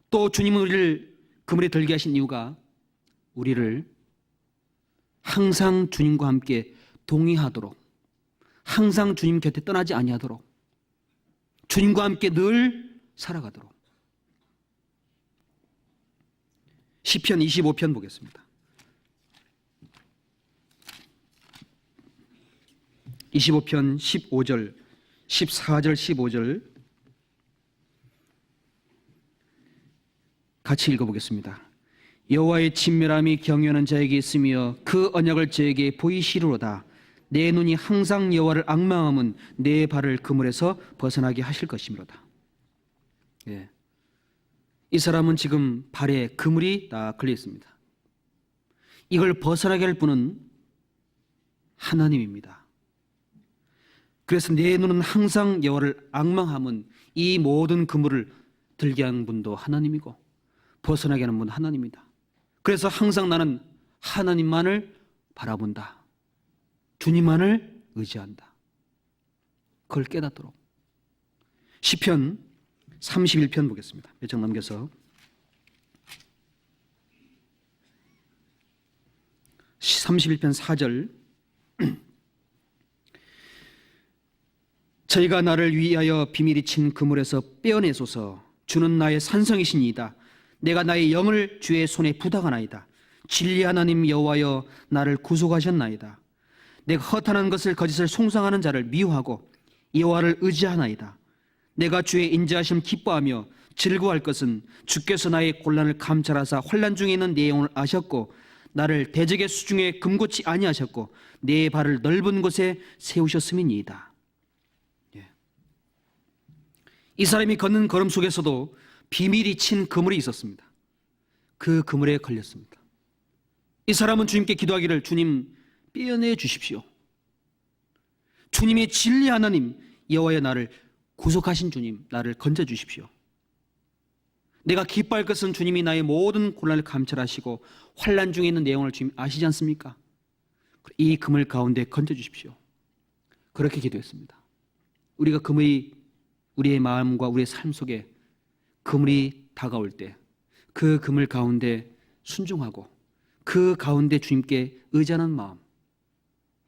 또 주님은 우리를 그물에 들게 하신 이유가 우리를 항상 주님과 함께 동의하도록, 항상 주님 곁에 떠나지 아니하도록, 주님과 함께 늘 살아가도록. 시편 25편 보겠습니다. 25편 15절, 14절, 15절 같이 읽어보겠습니다. 여호와의 친밀함이 경외하는 자에게 있으며 그 언약을 저에게 보이시리로다. 내 눈이 항상 여호와를 앙망함은 내 발을 그물에서 벗어나게 하실 것이미로다. 예. 이 사람은 지금 발에 그물이 다 걸려 있습니다. 이걸 벗어나게 할 분은 하나님입니다. 그래서 내 눈은 항상 여호와를 앙망함은 이 모든 그물을 들게 한 분도 하나님이고 벗어나게 하는 분도 하나님입니다. 그래서 항상 나는 하나님만을 바라본다. 주님만을 의지한다. 그걸 깨닫도록. 시편 31편 보겠습니다. 몇 장 넘겨서. 31편 4절. 저희가 나를 위하여 비밀이 친 그물에서 빼어내소서. 주는 나의 산성이시니이다. 내가 나의 영을 주의 손에 부탁하나이다. 진리 하나님 여호와여 나를 구속하셨나이다. 내가 허탄한 것을 거짓을 송상하는 자를 미워하고 여호와를 의지하나이다. 내가 주의 인자하심 기뻐하며 즐거워할 것은 주께서 나의 곤란을 감찰하사 환난 중에 있는 내 영혼을 아셨고 나를 대적의 수중에 금고치 아니하셨고 내 발을 넓은 곳에 세우셨음이니이다. 예. 이 사람이 걷는 걸음 속에서도 비밀이 친 그물이 있었습니다. 그 그물에 걸렸습니다. 이 사람은 주님께 기도하기를 주님 빼어내 주십시오. 주님의 진리 하나님 여호와여 나를 구속하신 주님 나를 건져 주십시오. 내가 기뻐할 것은 주님이 나의 모든 곤란을 감찰하시고 환난 중에 있는 내용을 주님 아시지 않습니까? 이 그물 가운데 건져 주십시오. 그렇게 기도했습니다. 우리가 그물이 우리의 마음과 우리의 삶 속에 그물이 다가올 때 그 그물 가운데 순종하고 그 가운데 주님께 의지하는 마음,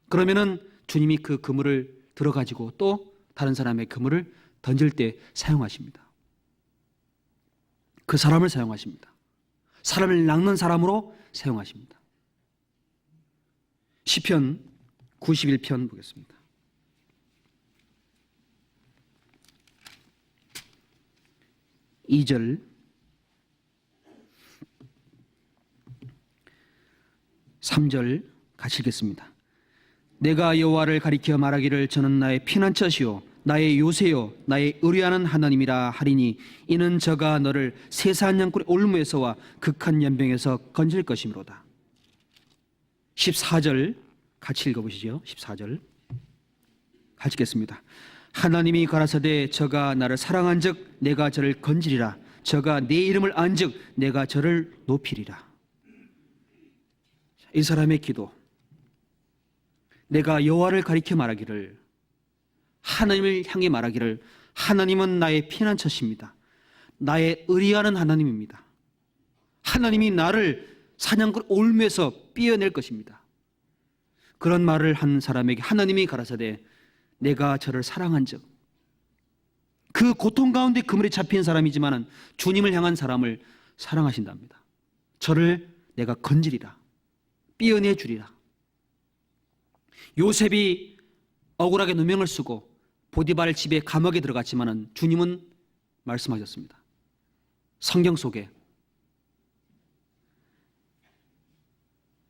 그러면은 주님이 그 그물을 들어가지고 또 다른 사람의 그물을 던질 때 사용하십니다. 그 사람을 사용하십니다. 사람을 낚는 사람으로 사용하십니다. 시편 91편 보겠습니다. 2절 3절 같이 읽겠습니다. 내가 여호와를 가리켜 말하기를 저는 나의 피난처시요 나의 요새요 나의 의뢰하는 하나님이라 하리니 이는 저가 너를 세사한 양굴의 올무에서와 극한 연병에서 건질 것이므로다. 14절 같이 읽어보시죠. 14절 같이 읽겠습니다. 하나님이 가라사대 저가 나를 사랑한즉 내가 저를 건지리라. 저가 내 이름을 안즉 내가 저를 높이리라. 이 사람의 기도, 내가 여호와를 가리켜 말하기를, 하나님을 향해 말하기를 하나님은 나의 피난처십니다. 나의 의리하는 하나님입니다. 하나님이 나를 사냥꾼 올무에서 삐어낼 것입니다. 그런 말을 한 사람에게 하나님이 가라사대 내가 저를 사랑한즉, 그 고통 가운데 그물에 잡힌 사람이지만 주님을 향한 사람을 사랑하신답니다. 저를 내가 건지리라, 삐어내 주리라. 요셉이 억울하게 누명을 쓰고 보디발 집에 감옥에 들어갔지만은 주님은 말씀하셨습니다. 성경 속에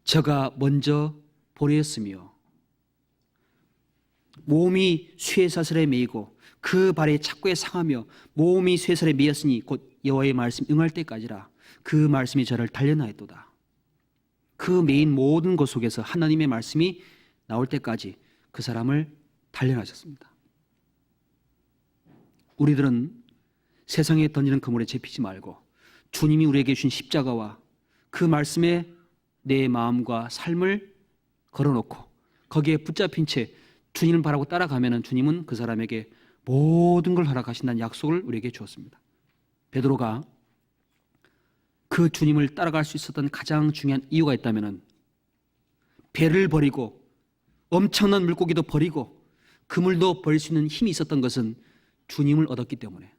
저가 먼저 보내었으며 몸이 쇠사슬에 매이고 그 발에 착고에 상하며 몸이 쇠사슬에 매였으니 곧 여호와의 말씀 응할 때까지라. 그 말씀이 저를 단련하였도다. 그 매인 모든 것 속에서 하나님의 말씀이 나올 때까지 그 사람을 단련하셨습니다. 우리들은 세상에 던지는 그물에 잡히지 말고 주님이 우리에게 주신 십자가와 그 말씀에 내 마음과 삶을 걸어놓고 거기에 붙잡힌 채 주님을 바라고 따라가면 주님은 그 사람에게 모든 걸 허락하신다는 약속을 우리에게 주었습니다. 베드로가 그 주님을 따라갈 수 있었던 가장 중요한 이유가 있다면 배를 버리고 엄청난 물고기도 버리고 그물도 버릴 수 있는 힘이 있었던 것은 주님을 얻었기 때문에,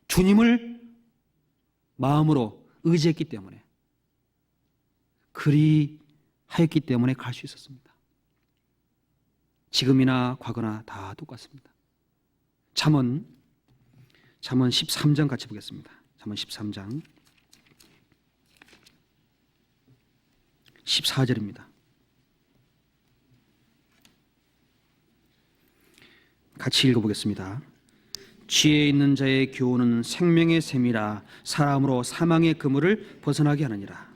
주님을 마음으로 의지했기 때문에, 그리하였기 때문에 갈 수 있었습니다. 지금이나 과거나 다 똑같습니다. 잠언 13장 같이 보겠습니다. 잠언 13장 14절입니다. 같이 읽어보겠습니다. 지혜 있는 자의 교훈은 생명의 샘이라 사람으로 사망의 그물을 벗어나게 하느니라.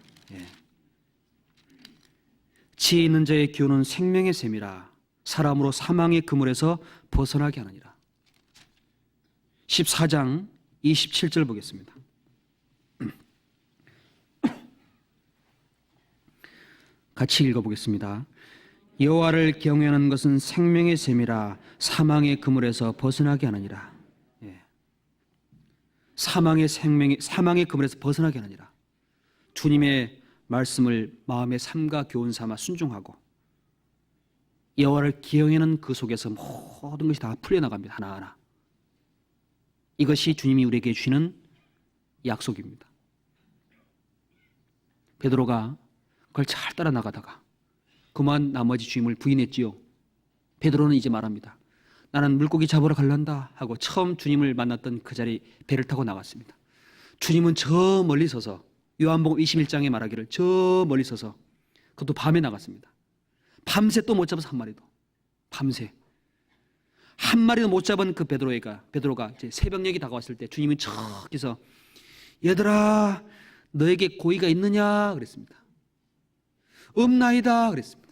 지혜 있는 자의 교훈은 생명의 샘이라 사람으로 사망의 그물에서 벗어나게 하느니라. 14장 27절 보겠습니다. 같이 읽어보겠습니다. 여호와를 경외하는 것은 생명의 샘이라 사망의 그물에서 벗어나게 하느니라. 사망의 그물에서 벗어나게 하느니라. 주님의 말씀을 마음의 삶과 교훈 삼아 순종하고 여호와를 경외하는 그 속에서 모든 것이 다 풀려나갑니다. 하나하나. 이것이 주님이 우리에게 주시는 약속입니다. 베드로가 그걸 잘 따라 나가다가 그만 나머지 주임을 부인했지요. 베드로는 이제 말합니다. 나는 물고기 잡으러 갈란다 하고 처음 주님을 만났던 그 자리 배를 타고 나갔습니다. 주님은 저 멀리 서서 요한복음 21장에 말하기를 저 멀리 서서 그것도 밤에 나갔습니다. 밤새 또 못 잡아서 한 마리도. 밤새. 한 마리도 못 잡은 그 베드로가 이제 새벽녘이 다가왔을 때 주님은 저기서 얘들아 너에게 고의가 있느냐 그랬습니다. 없나이다 그랬습니다.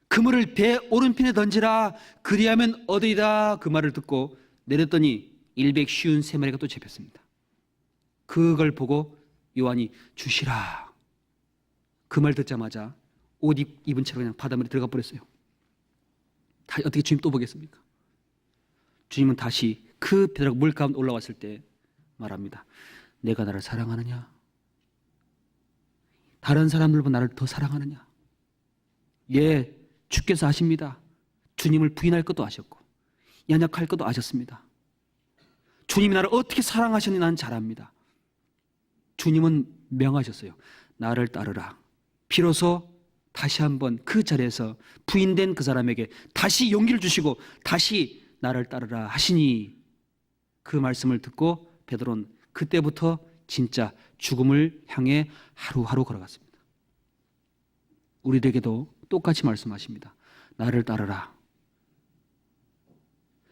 그물을 배 오른편에 던지라 그리하면 얻으리다 그 말을 듣고 내렸더니 153마리가 또 잡혔습니다. 그걸 보고 요한이 주시라 그 말 듣자마자 옷 입은 채로 그냥 바닷물에 들어가 버렸어요. 어떻게 주님 또 보겠습니까? 주님은 다시 그 베드로가 물 가운데 올라왔을 때 말합니다. 내가 나를 사랑하느냐? 다른 사람들보다 나를 더 사랑하느냐? 예, 주께서 아십니다. 주님을 부인할 것도 아셨고 연약할 것도 아셨습니다. 주님이 나를 어떻게 사랑하셨는지 나는 잘 압니다. 주님은 명하셨어요. 나를 따르라. 비로소 다시 한번 그 자리에서 부인된 그 사람에게 다시 용기를 주시고 다시 나를 따르라 하시니 그 말씀을 듣고 베드로는 그때부터 진짜 죽음을 향해 하루하루 걸어갔습니다. 우리에게도 똑같이 말씀하십니다. 나를 따르라.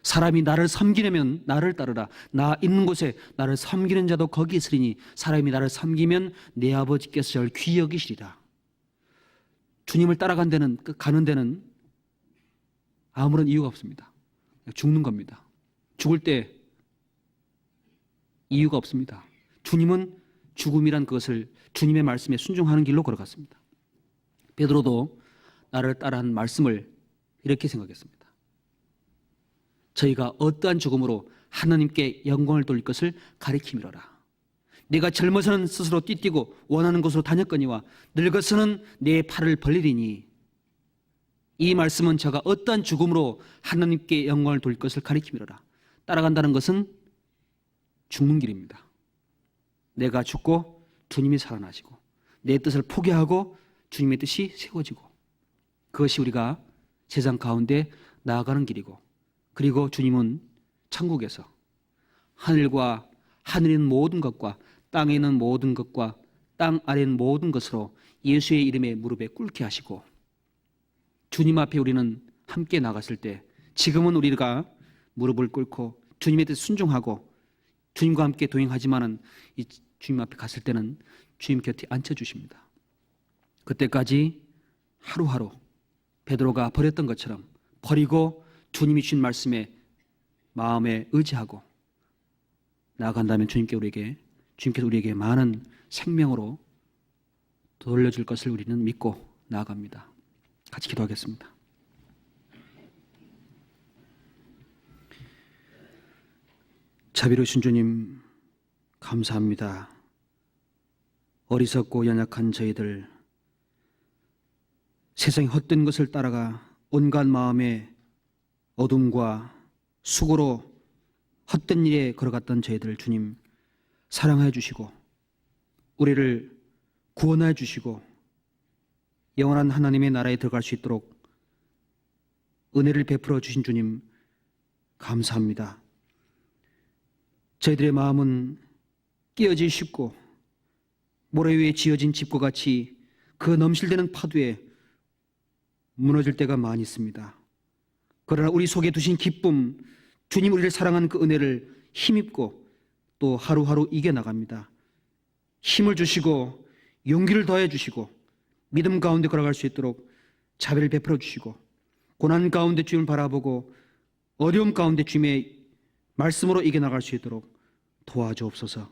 사람이 나를 섬기려면 나를 따르라. 나 있는 곳에 나를 섬기는 자도 거기 있으리니 사람이 나를 섬기면 내 아버지께서 저를 귀히 여기시리라. 주님을 따라간 데는 가는 데는 아무런 이유가 없습니다. 죽는 겁니다. 죽을 때 이유가 없습니다. 주님은 죽음이란 그것을 주님의 말씀에 순종하는 길로 걸어갔습니다. 베드로도 나를 따라한 말씀을 이렇게 생각했습니다. 저희가 어떠한 죽음으로 하나님께 영광을 돌릴 것을 가리킴이로라. 내가 젊어서는 스스로 띠뛰고 원하는 곳으로 다녔거니와 늙어서는 내 팔을 벌리리니 이 말씀은 저가 어떠한 죽음으로 하나님께 영광을 돌릴 것을 가리킴이로라. 따라간다는 것은 죽는 길입니다. 내가 죽고 주님이 살아나시고 내 뜻을 포기하고 주님의 뜻이 세워지고 그것이 우리가 세상 가운데 나아가는 길이고, 그리고 주님은 천국에서 하늘과 하늘에 있는 모든 것과 땅에 있는 모든 것과 땅 아래 있는 모든 것으로 예수의 이름에 무릎에 꿇게 하시고, 주님 앞에 우리는 함께 나갔을 때, 지금은 우리가 무릎을 꿇고 주님에 대해 순종하고 주님과 함께 동행하지만은 이 주님 앞에 갔을 때는 주님 곁에 앉혀주십니다. 그때까지 하루하루 베드로가 버렸던 것처럼 버리고 주님이 주신 말씀에 마음에 의지하고 나아간다면 주님께서 우리에게 많은 생명으로 돌려줄 것을 우리는 믿고 나아갑니다. 같이 기도하겠습니다. 자비로우신 주님, 감사합니다. 어리석고 연약한 저희들, 세상의 헛된 것을 따라가 온갖 마음의 어둠과 수고로 헛된 일에 걸어갔던 저희들, 주님 사랑해 주시고 우리를 구원해 주시고 영원한 하나님의 나라에 들어갈 수 있도록 은혜를 베풀어 주신 주님, 감사합니다. 저희들의 마음은 깨어지기 쉽고 모래 위에 지어진 집과 같이 그 넘실대는 파도에 무너질 때가 많이 있습니다. 그러나 우리 속에 두신 기쁨, 주님 우리를 사랑하는 그 은혜를 힘입고 또 하루하루 이겨나갑니다. 힘을 주시고 용기를 더해 주시고 믿음 가운데 걸어갈 수 있도록 자비를 베풀어 주시고 고난 가운데 주님을 바라보고 어려움 가운데 주님의 말씀으로 이겨나갈 수 있도록 도와주옵소서.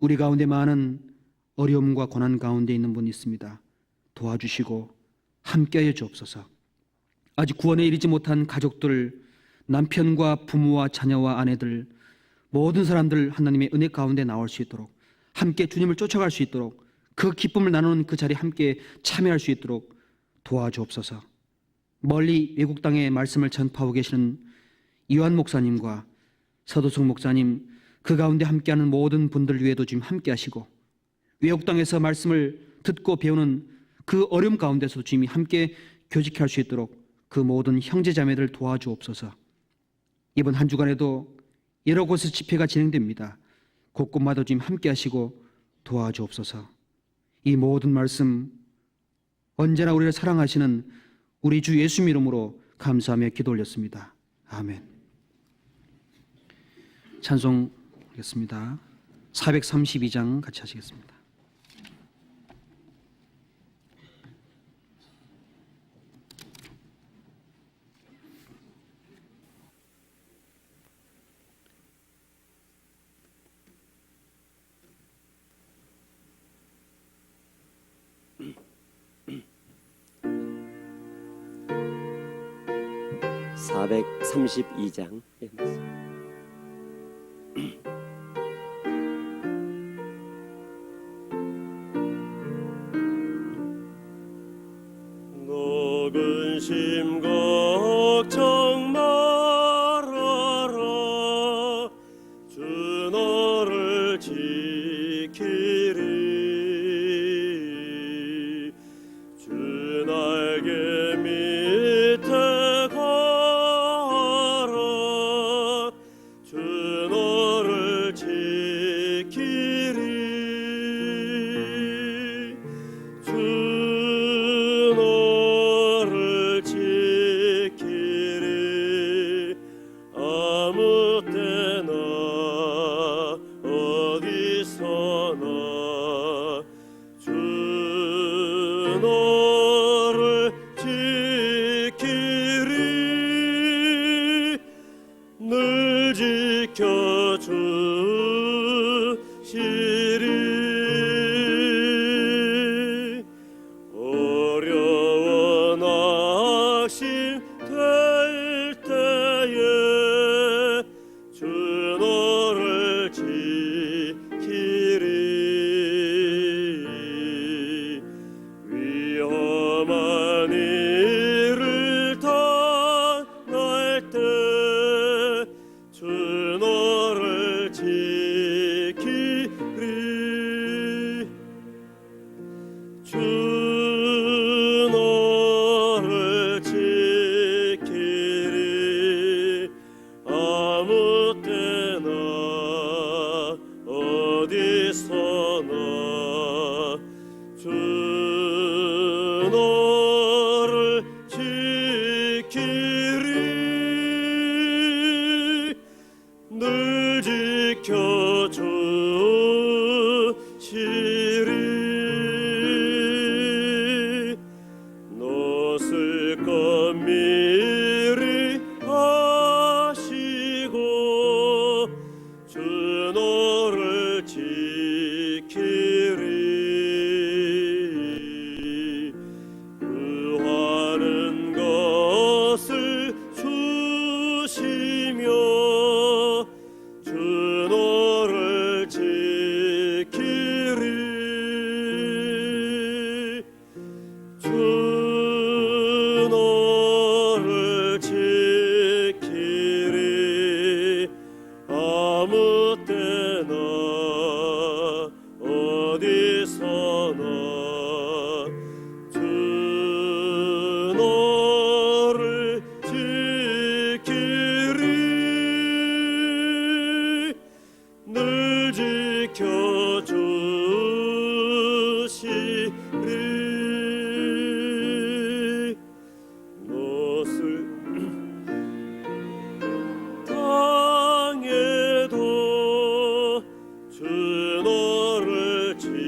우리 가운데 많은 어려움과 고난 가운데 있는 분이 있습니다. 도와주시고 함께하여 주옵소서. 아직 구원에 이르지 못한 가족들, 남편과 부모와 자녀와 아내들, 모든 사람들 하나님의 은혜 가운데 나올 수 있도록, 함께 주님을 쫓아갈 수 있도록, 그 기쁨을 나누는 그 자리에 함께 참여할 수 있도록 도와주옵소서. 멀리 외국 땅에 말씀을 전파하고 계시는 이완 목사님과 서도숙 목사님, 그 가운데 함께하는 모든 분들 위에도 지금 함께 하시고, 외국 땅에서 말씀을 듣고 배우는 그 어려움 가운데서도 주님이 함께 교직해 할 수 있도록 그 모든 형제자매들 도와주옵소서. 이번 한 주간에도 여러 곳에서 집회가 진행됩니다. 곳곳마다 주님 함께 하시고 도와주옵소서. 이 모든 말씀 언제나 우리를 사랑하시는 우리 주 예수님 이름으로 감사하며 기도 올렸습니다. 아멘. 찬송하겠습니다. 432장 같이 하시겠습니다. (432장) 너 근심 걱정 말아라. 주 너를 지키리. 주 날개 밑에 주 너를 지키리. 주 너를 지키리. 아무 때나 어디서나 주 너를 지키리. 늘 지켜주시리. 어려워 낙심될 때에 주 너를 지키리. 위험 주 너를 지키리 늘 지켜주시리 놋을 검미리 하시고 주 너를 지키리 구하는 것을 주시며 주 너를 지키리 주 너를 지키리 아무 때나 어디서나 주 너를 지키리 늘 지켜주시리 놋을 땅에도 주 너를 지키리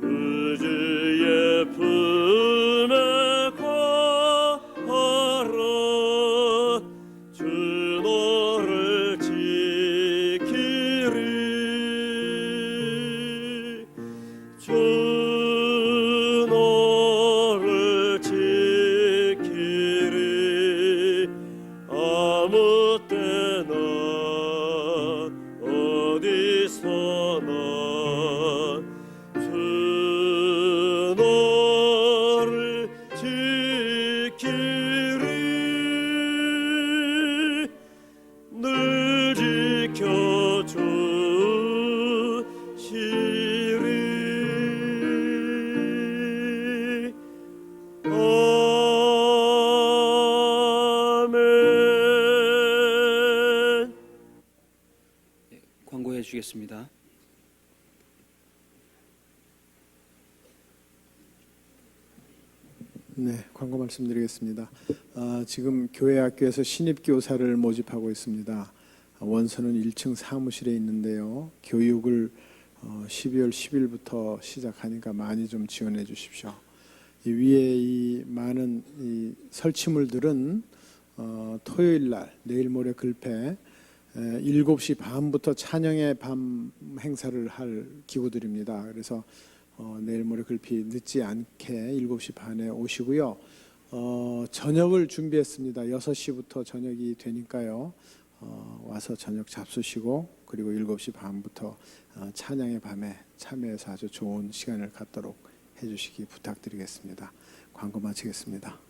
그 주의 품에 거하라 주 너를 지키리 주 너를 지키리 아무 때나 어디서나 주 너를 지키리 늘 지켜주시리 아멘. 광고해 주겠습니다. 네, 광고 말씀드리겠습니다. 지금 교회 학교에서 신입 교사를 모집하고 있습니다. 원서는 1층 사무실에 있는데요. 교육을 12월 10일부터 시작하니까 많이 좀 지원해 주십시오. 이 위에 이 많은 이 설치물들은 토요일 날 내일 모레 글패 7시 반부터 찬양의 밤 행사를 할 기구들입니다. 그래서 내일 모레 글피 늦지 않게 7시 반에 오시고요. 저녁을 준비했습니다. 6시부터 저녁이 되니까요. 와서 저녁 잡수시고 그리고 7시 반부터 찬양의 밤에 참여해서 아주 좋은 시간을 갖도록 해주시기 부탁드리겠습니다. 광고 마치겠습니다.